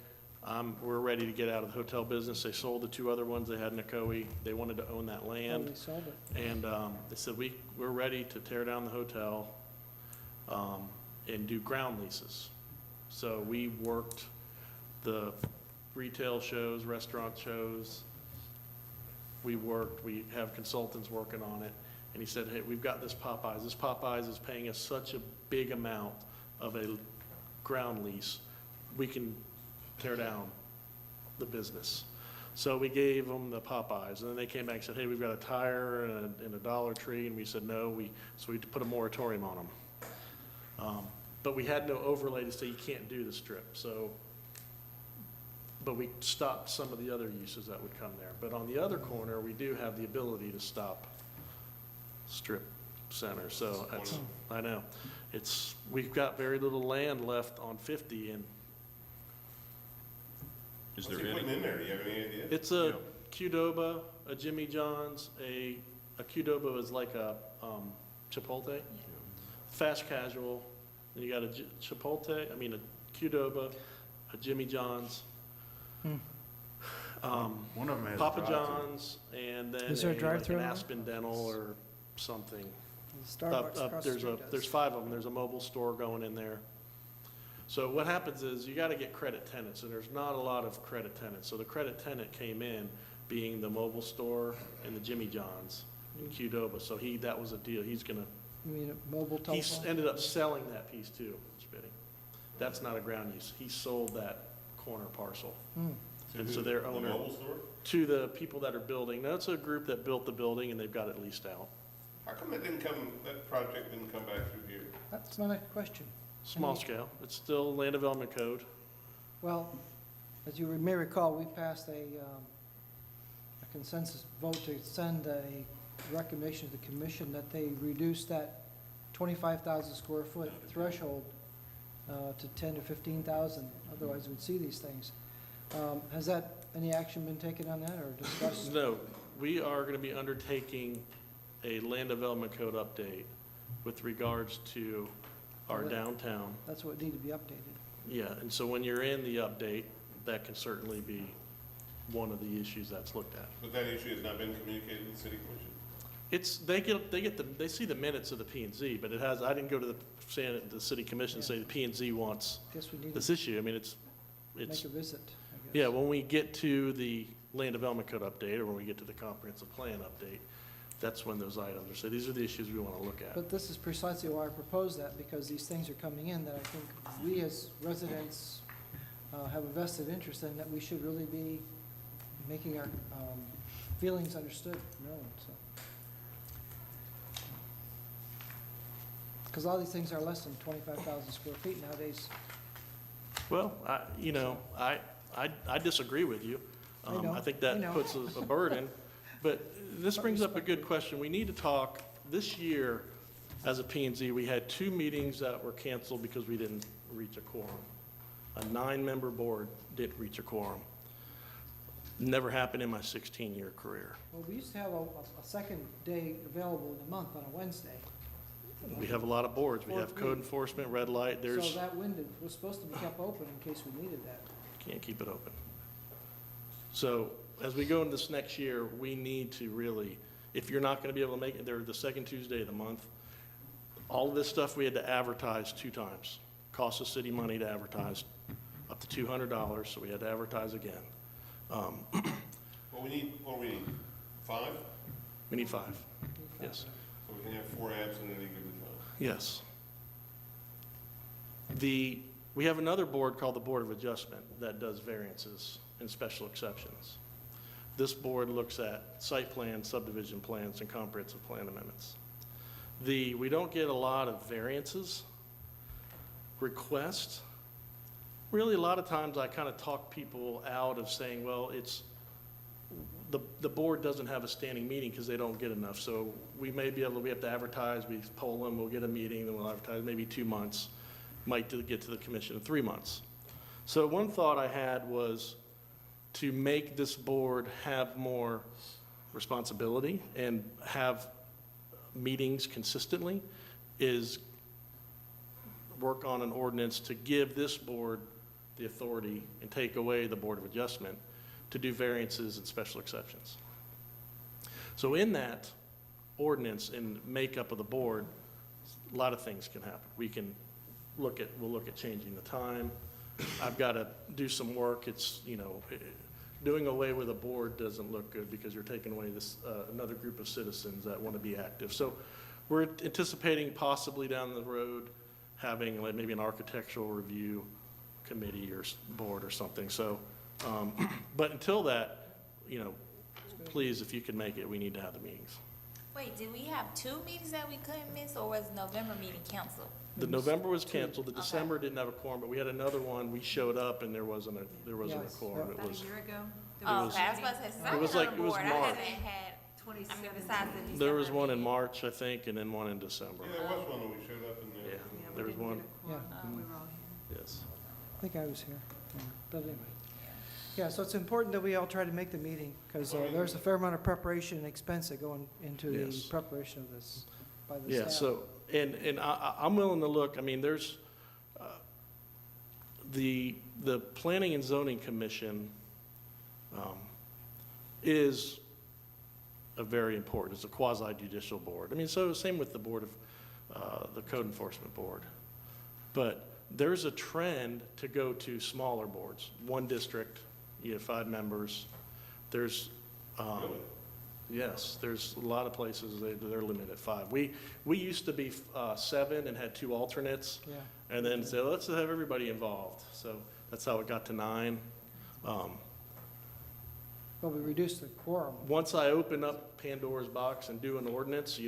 S6: we're ready to get out of the hotel business, they sold the 2 other ones they had in Ocoee. They wanted to own that
S1: Oh,
S6: land.
S1: they sold it.
S6: And they said, we're ready to tear down the hotel and do ground leases. So we worked the retail shows, restaurant shows. We have consultants working on it. And he said, hey, we've got this Popeyes. This Popeyes is paying us such a big amount of a ground lease. We can tear down the business. So we gave them the Popeyes, and then they came back and said, hey, we've got a tire and a Dollar Tree, and we said no, so we put a moratorium on them. But we had no overlay to say you can't do the strip, but we stopped some of the other uses that would come there. But on the other corner, we do have the ability to stop strip center, so that's, I know. We've got very little land left on 50, and
S4: Is
S3: What's
S4: there
S3: he
S4: any?
S3: putting in there? Do you have any idea?
S6: it's a Qdoba, a Jimmy John's, a Qdoba is like a Chipotle, fast casual. And you got a a Qdoba, a Jimmy John's,
S7: One of them has a
S6: Papa
S7: drive-thru.
S6: John's, and then
S1: Is there a
S6: like
S1: drive-thru
S6: an
S1: on it?
S6: Aspen Dental or something.
S1: Starbucks across the street does.
S6: There's 5 of them. There's a mobile store going in there. So what happens is you got to get credit tenants, and there's not a lot of credit tenants. So the credit tenant came in being the mobile store and the Jimmy John's in Qdoba. So that was a deal. He's gonna,
S1: You mean a mobile
S6: he
S1: telephone?
S6: ended up selling that piece too, Spitting. That's not a ground use. He sold that corner parcel.
S1: Hmm.
S6: And so their
S3: The
S6: owner,
S3: mobile store?
S6: to the people that are building, that's a group that built the building and they've got it leased out.
S3: How come that project didn't come back through here?
S1: That's not a question.
S6: Small scale. It's still land development code.
S1: Well, as you may recall, we passed a consensus vote to send a recommendation to the commission that they reduce that 25,000 square foot threshold to 10 to 15,000. Otherwise, we'd see these things. Has any action been taken on that or discussed?
S6: No, we are going to be undertaking a land development code update with regards to our downtown.
S1: That's what needed to be updated.
S6: Yeah, and so when you're in the update, that can certainly be one of the issues that's looked at.
S3: But that issue has not been communicated to the city commission?
S6: They see the minutes of the P and Z, but I didn't go to the city commission and say the P and Z wants
S1: Guess we need
S6: this
S1: to
S6: issue. I mean, it's,
S1: make a visit, I guess.
S6: yeah, when we get to the land development code update, or when we get to the comprehensive plan update, that's when those items are, so these are the issues we want to look at.
S1: But this is precisely why I propose that, because these things are coming in that I think we as residents have a vested interest in, that we should really be making our feelings understood, known, so. Because all these things are less than 25,000 square feet nowadays.
S6: Well, I disagree with you.
S1: I know,
S6: I think
S1: I
S6: that
S1: know.
S6: puts a burden, but this brings up a good question. We need to talk, this year, as a P and Z, we had 2 meetings that were canceled because we didn't reach a quorum. A 9-member board didn't reach a quorum. Never happened in my 16-year career.
S1: Well, we used to have a second day available in the month on a Wednesday.
S6: We have a lot of boards. We have code enforcement, red light,
S1: So
S6: there's,
S1: that window was supposed to be kept open in case we needed that.
S6: can't keep it open. So as we go into this next year, we need to really, if you're not going to be able to make it, they're the second Tuesday of the month. All of this stuff we had to advertise 2 times. Cost the city money to advertise, up to $200, so we had to advertise again.
S3: What we need, 5?
S6: We need 5, yes.
S3: So we can have 4 apps in any given time.
S6: Yes. We have another board called the Board of Adjustment that does variances and special exceptions. This board looks at site plans, subdivision plans, and comprehensive plan amendments. We don't get a lot of variances requests. Really, a lot of times I kind of talk people out of saying, well, the board doesn't have a standing meeting because they don't get enough. So we may be able to, we have to advertise, we poll them, we'll get a meeting, then we'll advertise maybe 2 months, might get to the commission in 3 months. So one thought I had was to make this board have more responsibility and have meetings consistently is work on an ordinance to give this board the authority and take away the Board of Adjustment to do variances and special exceptions. So in that ordinance and makeup of the board, a lot of things can happen. We'll look at changing the time. I've got to do some work. It's, doing away with a board doesn't look good because you're taking away this, another group of citizens that want to be active. So we're anticipating possibly down the road having like maybe an architectural review committee or board or something. So, but until that, please, if you can make it, we need to have the meetings.
S11: Wait, did we have 2 meetings that we couldn't miss, or was November meeting canceled?
S6: The November was canceled, the December didn't have a quorum, but we had another one, we showed up and there wasn't a
S1: Yes.
S6: quorum. It
S8: About
S6: was,
S8: a year ago?
S11: Oh, okay, I was about to say, since
S6: It was
S11: I've been
S6: like-
S11: on
S6: it was
S11: board, I
S6: March.
S11: haven't had, I mean, besides the December.
S6: there was one in March, I think, and then one in December.
S3: Yeah, there was one that we showed up in there.
S6: Yeah, there was one,
S1: Yeah,
S8: We were all here.
S6: yes.
S1: I think I was here, but anyway. Yeah, so it's important that we all try to make the meeting, because there's a fair amount of preparation and expense that go into the
S6: Yes.
S1: preparation of this by the
S6: Yeah,
S1: staff.
S6: so, and I'm willing to look, I mean, there's, the Planning and Zoning Commission is a very important, it's a quasi-judicial board. I mean, so same with the Board of, the Code Enforcement Board. But there's a trend to go to smaller boards, one district, you have 5 members. There's, yes, there's a lot of places they're limited at 5. We used to be 7 and had 2 alternates,
S1: Yeah,
S6: and then say, let's have everybody involved. So that's how it got to 9.
S1: but we reduced the quorum.
S6: Once I open up Pandora's box and do an ordinance,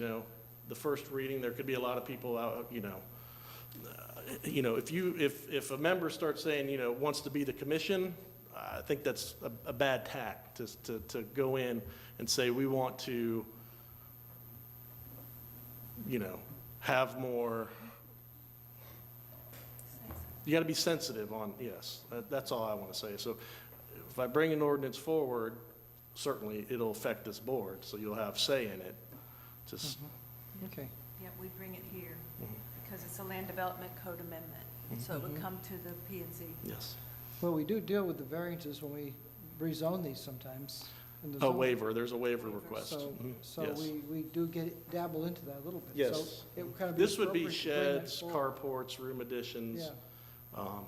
S6: the first reading, there could be a lot of people out, if a member starts saying, wants to be the commission, I think that's a bad tack to go in and say, we want to, have more. You got to be sensitive on, yes, that's all I want to say. So if I bring an ordinance forward, certainly it'll affect this board, so you'll have say in it. Just,
S1: Okay,
S8: Yeah, we bring it here,
S6: Mhm.
S8: because it's a land development code amendment, so it would come to the P and Z.
S6: yes.
S1: well, we do deal with the variances when we rezone these sometimes. in the
S6: A
S1: zone.
S6: waiver, there's a waiver request.
S1: So,
S6: Mhm,
S1: so
S6: yes.
S1: we do
S6: This
S1: dabble into that a little bit. So it would kind of
S6: would be
S1: appropriate to bring that
S6: sheds,
S1: forward.
S6: carports, room additions.
S1: Yeah,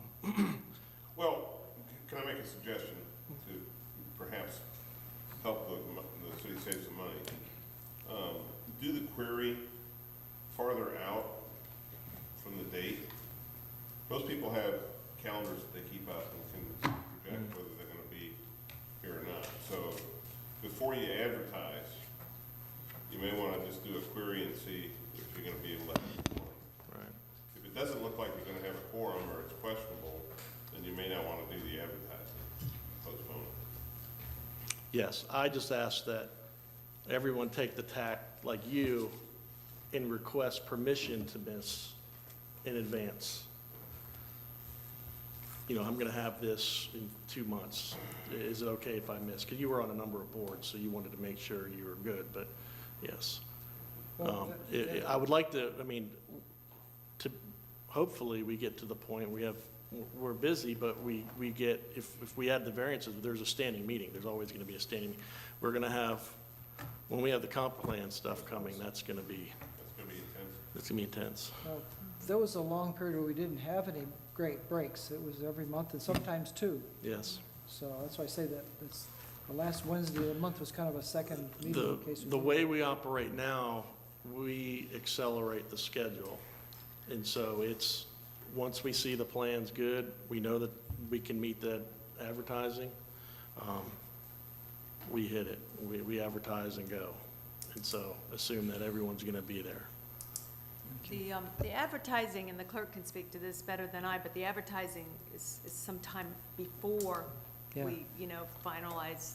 S3: Well, can I make a suggestion to perhaps help the city save some money? Do the query farther out from the date. Most people have calendars that they keep up and can project whether they're gonna be here or not. So before you advertise, you may wanna just do a query and see if you're gonna be able to have a quorum.
S6: Right.
S3: If it doesn't look like you're gonna have a quorum or it's questionable, then you may not wanna do the advertising, postpone it.
S6: Yes, I just ask that everyone take the tack, like you, and request permission to miss in advance. I'm going to have this in 2 months. Is it okay if I miss? Because you were on a number of boards, so you wanted to make sure you were good, but yes.
S1: Well,
S6: I would like to, hopefully we get to the point we're busy, but we get, if we add the variances, there's a standing meeting. There's always going to be a standing meeting. We're going to have, when we have the comp plan stuff coming, that's going to be intense.
S1: well, there was a long period where we didn't have any great breaks. It was every month and sometimes 2.
S6: Yes.
S1: So that's why I say that it's, the last Wednesday of the month was kind of a second meeting in case.
S6: The way we operate now, we accelerate the schedule. And so it's, once we see the plan's good, we know that we can meet that advertising, we hit it. We advertise and go. And so assume that everyone's going to be there.
S8: The advertising, and the clerk can speak to this better than I, but the advertising is sometime before
S1: Yeah.
S8: we, finalize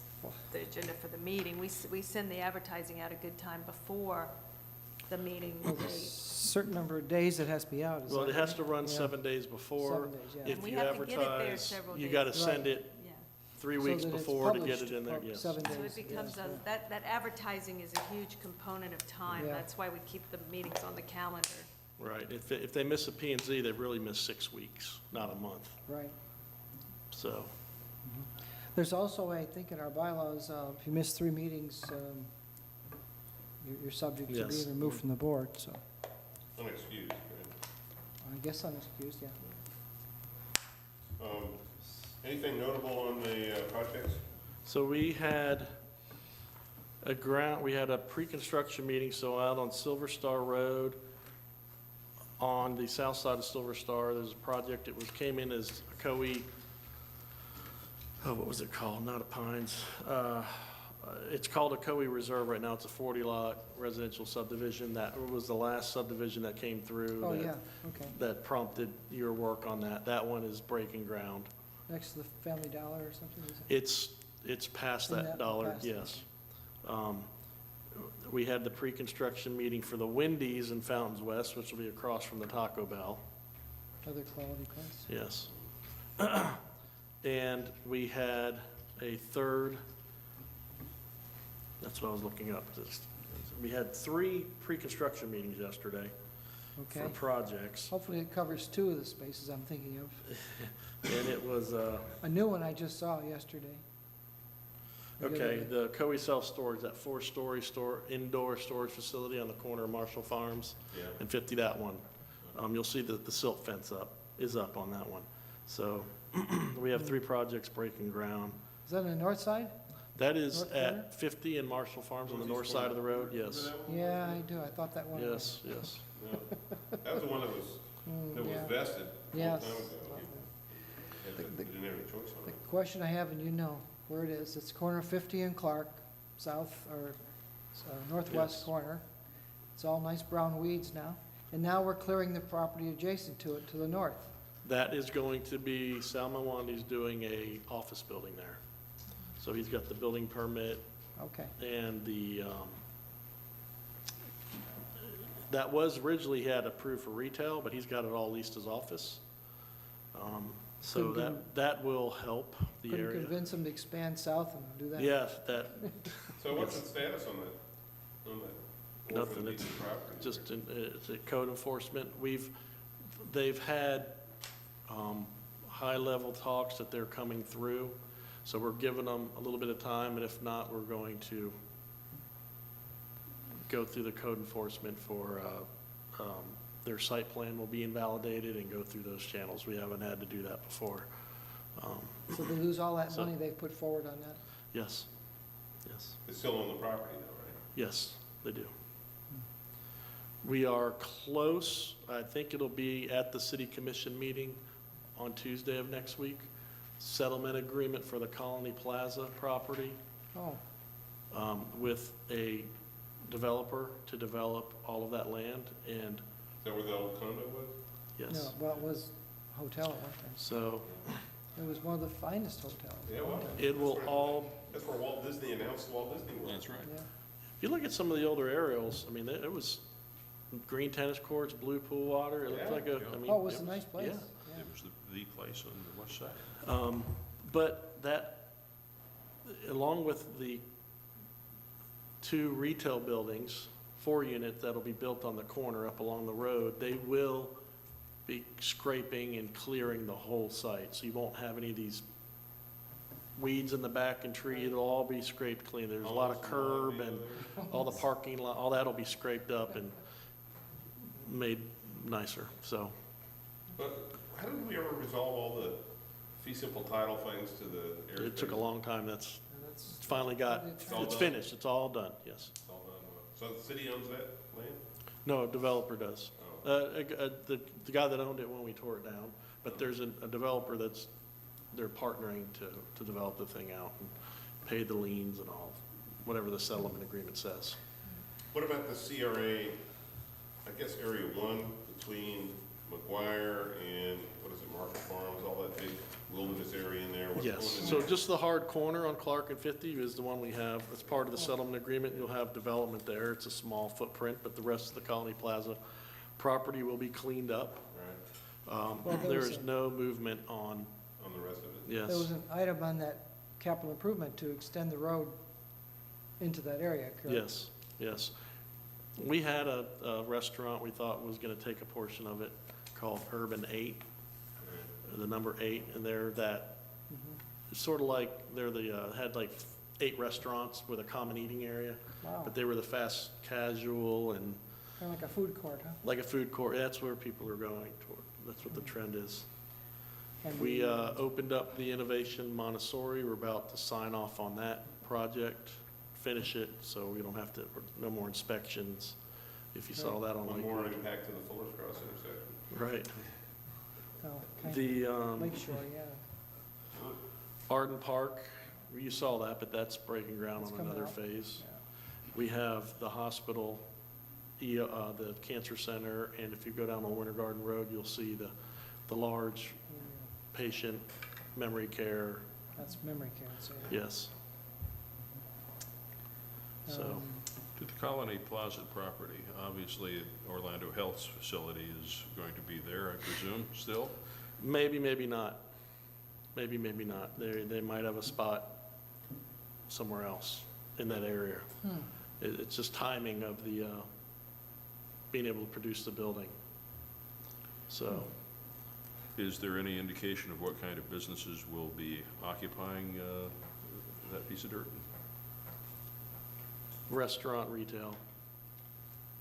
S8: the agenda for the meeting. We send the advertising out a good time before the meeting
S1: Well, there's a
S8: date.
S1: certain number of days it has to be out. is
S6: Well,
S1: that
S6: it has to run
S1: Yeah.
S6: 7 days before.
S1: 7 days, yeah.
S6: If
S8: And we
S6: you
S8: have to get it there
S6: advertise,
S8: several
S6: you
S8: days.
S6: got to send
S1: Right.
S6: it
S8: Yeah.
S6: 3
S1: So
S6: weeks
S1: that it's
S6: before to get
S1: published
S6: it in there,
S1: for
S6: yes.
S1: 7
S8: So
S1: days,
S8: it becomes
S1: yes, yeah.
S8: that advertising is a huge component of time.
S1: Yeah.
S8: That's why we keep the meetings on the calendar.
S6: Right, if they miss a P and Z, they've really missed 6 weeks, not a month,
S1: Right.
S6: so.
S1: There's also, I think, in our bylaws, if you miss 3 meetings, you're subject to
S6: Yes.
S1: being removed from the board, so
S3: Unexcused, right?
S1: I guess unexcused, yeah.
S3: Anything notable on the projects?
S6: So we had a pre-construction meeting, so out on Silver Star Road, on the south side of Silver Star, there's a project, came in as Ocoee, what was it called? Not a Pines. It's called Ocoee Reserve right now. It's a 40-lot residential subdivision. That was the last subdivision that came through.
S1: Oh,
S6: that-
S1: yeah, okay.
S6: That prompted your work on that. That one is breaking ground.
S1: Next to the Family Dollar or something, is it?
S6: It's past
S1: In
S6: that
S1: that-
S6: dollar,
S1: past it.
S6: yes. We had the pre-construction meeting for the Wendy's in Fountains West, which will be across from the Taco Bell,
S1: Other quality place?
S6: yes. And we had a third, that's what I was looking up. We had 3 pre-construction meetings yesterday for
S1: Okay.
S6: projects.
S1: Hopefully it covers 2 of the spaces I'm thinking of.
S6: And it was,
S1: A new one I just saw yesterday.
S6: okay, the Ocoee Self-Storage, that 4-story indoor storage facility on the corner of Marshall Farms
S3: Yeah.
S6: and 50, that one. You'll see that the silt fence is up on that one. So we have 3 projects breaking ground.
S1: Is that on the north side?
S6: That is
S1: North corner?
S6: at 50 and Marshall Farms on the north side of the road, yes.
S1: Yeah, I do. I thought that one.
S6: Yes, yes.
S3: No. That was the one that was
S1: Yeah.
S3: vested a long
S1: Yes.
S3: time ago. You didn't have any choice on
S1: The
S3: it.
S1: question I have, and you know where it is, it's corner 50 and Clark, south or northwest
S6: Yes.
S1: corner. It's all nice brown weeds now. And now we're clearing the property adjacent to it to the north.
S6: That is going to be, Sal Mawandi's doing a office building there. So he's got the building permit
S1: Okay.
S6: and that was originally, he had approved for retail, but he's got it all leased as office. So
S1: Couldn't
S6: that will help the
S1: Couldn't
S6: area.
S1: convince them to expand south and do that?
S6: Yeah, that,
S3: So what's the status on that?
S6: Nothing, it's just, it's a code enforcement. They've had high-level talks that they're coming through, so we're giving them a little bit of time, and if not, we're going to go through the code enforcement for, their site plan will be invalidated and go through those channels. We haven't had to do that before.
S1: So they lose all that
S6: So-
S1: money they put forward on that?
S6: Yes, yes.
S3: It's still on the property though, right?
S6: Yes, they do. We are close. I think it'll be at the city commission meeting on Tuesday of next week. Settlement agreement for the Colony Plaza property
S1: Oh,
S6: with a developer to develop all of that land, and
S3: Is that where the old condo was?
S1: no,
S6: yes.
S1: well, it was a hotel at one time.
S6: So
S1: It was one of the finest hotels.
S3: Yeah, well.
S6: it will all,
S3: That's where Walt Disney announced Walt Disney World.
S4: That's right.
S1: Yeah.
S6: if you look at some of the older aerials, I mean, it was green tennis courts, blue pool water. It looked like I mean.
S1: Oh, it was a nice place.
S6: Yeah.
S4: It was the place on the west side.
S6: But that, along with the 2 retail buildings, 4 units that'll be built on the corner up along the road, they will be scraping and clearing the whole site. So you won't have any of these weeds in the back and tree. It'll all be scraped clean. There's a lot of curb and all the parking lot, all that'll be scraped up and made nicer, so.
S3: But how did we ever resolve all the fee simple title things to the airspace?
S6: It took a long time. That's
S1: And that's-
S6: finally got,
S3: all
S6: it's
S3: done.
S6: finished. It's all done, yes.
S3: It's all done. So the city owns that land?
S6: No, a developer does.
S3: Oh.
S6: The guy that owned it when we tore it down, but there's a developer they're partnering to develop the thing out and pay the liens and all, whatever the settlement agreement says.
S3: What about the CRA, I guess Area 1 between McGuire and, what is it, Market Farms, all that big wilderness area in there? What's
S6: Yes,
S3: going in
S6: so
S3: there?
S6: just the hard corner on Clark and 50 is the one we have. As part of the settlement agreement, you'll have development there. It's a small footprint, but the rest of the Colony Plaza property will be cleaned up.
S3: Right,
S1: Well, there
S6: There
S1: was
S6: is
S1: a-
S6: no movement on,
S3: on the rest of it?
S6: yes.
S1: There was an item on that capital improvement to extend the road into that area, correct?
S6: Yes, yes. We had a restaurant we thought was gonna take a portion of it called Urban 8, the number 8, and they're that, it's sort of like, they're the, had like 8 restaurants with a common eating area,
S1: Wow,
S6: but they were the fast casual and
S1: kind of like a food court, huh?
S6: like a food court. That's where people are going toward. That's what the trend is.
S1: And
S6: We
S1: the-
S6: opened up the Innovation Montessori. We're about to sign off on that project, finish it, so we don't have to, no more inspections. If you saw that on
S3: One more
S6: Lakewood.
S3: impact to the Fuller's Cross intersection.
S6: Right.
S1: Oh, okay.
S6: The
S1: Lakeshore, yeah.
S6: Arden Park, you saw that, but that's breaking ground
S1: It's
S6: on
S1: coming
S6: another
S1: out.
S6: phase.
S1: Yeah.
S6: We have the hospital, the cancer center, and if you go down on Winter Garden Road, you'll see the large
S1: Yeah,
S6: patient memory care,
S1: that's memory care, so. Yeah.
S6: yes. So,
S1: Um,
S4: To the Colony Plaza property, obviously Orlando Health's facility is going to be there, I presume, still?
S6: maybe, maybe not. Maybe, maybe not. They might have a spot somewhere else in that area. It's just timing of the, being able to produce the building. So,
S4: Is there any indication of what kind of businesses will be occupying that piece of dirt?
S6: restaurant, retail.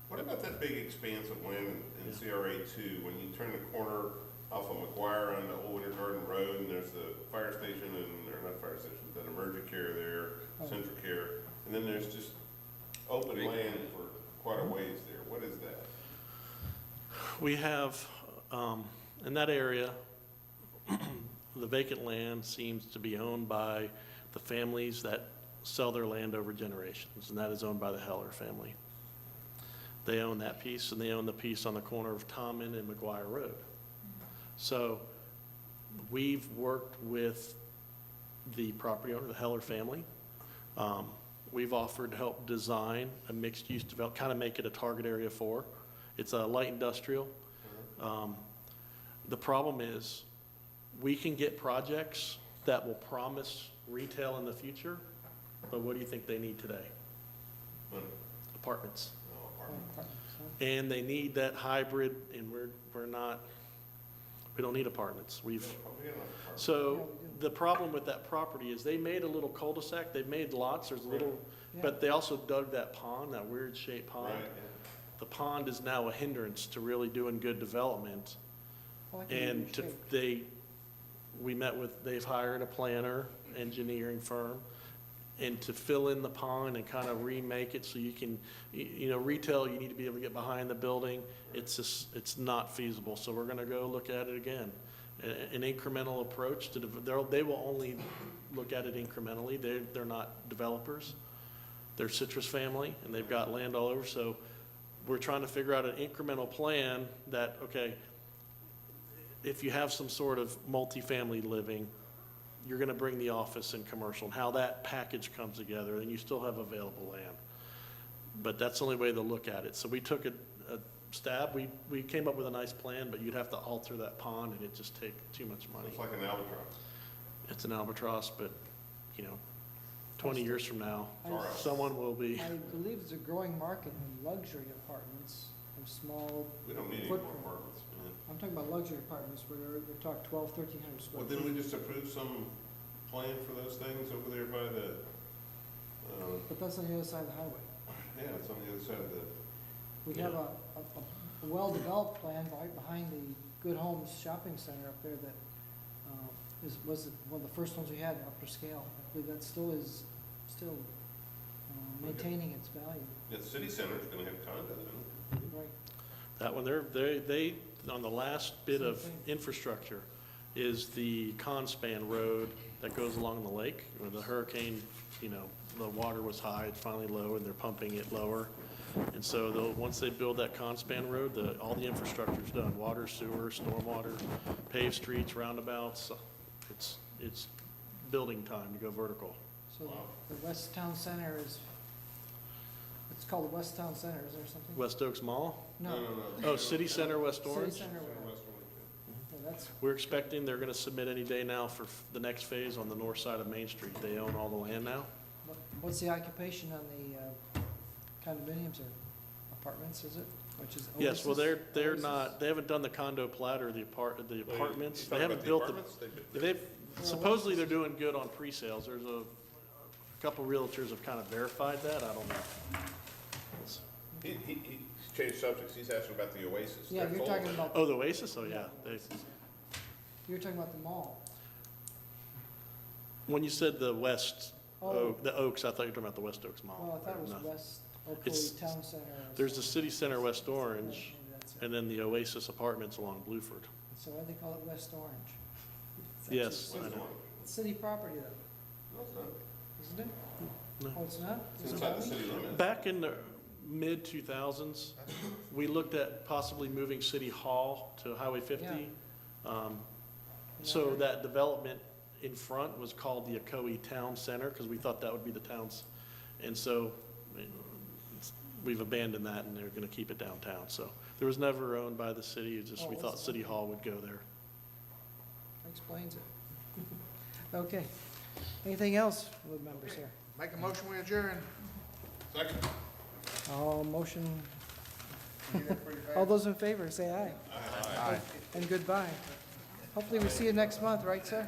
S3: What about that big expanse of land in CRA 2, when you turn the corner off of McGuire onto Old Winter Garden Road, and there's the fire station, or not fire station, but emergent care there,
S1: Oh.
S3: Central Care, and then there's just open
S4: Big.
S3: land for quite a ways there. What is that?
S6: We have, in that area, the vacant land seems to be owned by the families that sell their land over generations, and that is owned by the Heller family. They own that piece, and they own the piece on the corner of Tommen and McGuire Road. So we've worked with the property owner, the Heller family. We've offered to help design a mixed-use develop, kind of make it a target area for. It's a light industrial. The problem is, we can get projects that will promise retail in the future, but what do you think they need today?
S3: Money.
S6: Apartments.
S3: No, apartment.
S6: And they need that hybrid, and we're not, we don't need apartments.
S3: Oh, we got enough apartments.
S6: So
S1: Yeah, we do.
S6: the problem with that property is they made a little cul-de-sac, they've made lots, there's a little,
S1: Yeah.
S6: but they also dug that pond, that weird shaped pond.
S3: Right,
S6: The pond is now a hindrance to really doing good development.
S1: I like the
S6: And
S1: weird
S6: to,
S1: shape.
S6: they've hired a planner, engineering firm, and to fill in the pond and kind of remake it so you can, retail, you need to be able to get behind the building. It's just, it's not feasible, so we're gonna go look at it again. An incremental approach to, they will only look at it incrementally, they're not developers. They're Citrus family, and they've got land all over, so we're trying to figure out an incremental plan that, okay, if you have some sort of multifamily living, you're gonna bring the office and commercial, and how that package comes together, and you still have available land. But that's the only way to look at it. So we took a stab, we came up with a nice plan, but you'd have to alter that pond, and it'd just take too much money.
S3: It's like an albatross.
S6: It's an albatross, but, 20 years from now,
S3: Or else.
S6: someone will be,
S1: I believe there's a growing market in luxury apartments, or small,
S3: We don't need any more
S1: Footprint.
S3: apartments, man.
S1: I'm talking about luxury apartments where they're talking 1,200, 1,300 square
S3: Well,
S1: feet.
S3: didn't we just approve some plan for those things over there by the,
S1: But that's on the other side of the highway.
S3: yeah, it's on the other side of the,
S1: We have a well-developed plan right behind the Good Homes Shopping Center up there that was one of the first ones we had in upper scale. I believe that still maintaining its value.
S3: yeah, the city center's gonna have condos in it.
S1: Right.
S6: that one, they, on the last bit of
S1: Same thing.
S6: infrastructure is the Conspan Road that goes along the lake, where the hurricane, the water was high, it's finally low, and they're pumping it lower. And so once they build that Conspan Road, all the infrastructure's done, water, sewer, stormwater, paved streets, roundabouts. It's building time to go vertical.
S1: So the West Town Center it's called the West Town Center, is there something?
S6: West Oaks Mall?
S1: No.
S6: Oh, City Center, West
S1: City
S6: Orange?
S1: Center,
S3: West Orange,
S1: yeah, that's,
S6: We're expecting they're gonna submit any day now for the next phase on the north side of Main Street. They own all the land now.
S1: what's the occupation on the condominiums or Apartments, is it? Which is
S6: Yes, well,
S1: Oasis?
S6: they're
S1: Oasis?
S6: not, they haven't done the condo plat or the apartments.
S3: You
S6: They
S3: talking
S6: haven't
S3: about the
S6: built
S3: apartments?
S6: they've, supposedly they're doing good on pre-sales. There's a couple realtors have kind of verified that, I don't know.
S3: He's changed subjects, he's asking about the Oasis.
S1: Yeah,
S3: They're
S1: you're
S3: full.
S1: talking about,
S6: Oh, the Oasis, oh, yeah. They,
S1: you're talking about the mall.
S6: when you said the West,
S1: Oh.
S6: the Oaks, I thought you were talking about the West Oaks Mall.
S1: Well, I thought it was
S6: No.
S1: West
S6: It's-
S1: Ocoee Town Center. or
S6: There's the
S1: something.
S6: City Center West Orange,
S1: Maybe that's it.
S6: and then the Oasis Apartments along Bluford.
S1: So why do they call it West Orange? It's
S6: Yes,
S1: actually
S6: I know.
S1: It's city property though,
S3: No, it's not.
S1: isn't it?
S6: No.
S1: Oh, it's not?
S3: It's
S1: Is it
S3: inside the
S1: only?
S3: city limits.
S6: Back in the mid-2000s, we looked at possibly moving City Hall to Highway 50. So that development in front was called the Ocoee Town Center, because we thought that would be the town's. And so we've abandoned that, and they're going to keep it downtown. So there was never owned by the city, it's just we
S1: Oh,
S6: thought
S1: that's-
S6: City Hall would go there.
S1: Explains it. Okay. Anything else with members here?
S7: Make a motion, we adjourn.
S3: Second.
S1: All motion, all those in favor, say aye.
S7: Aye.
S1: And goodbye. Hopefully we see you next month, right, sir?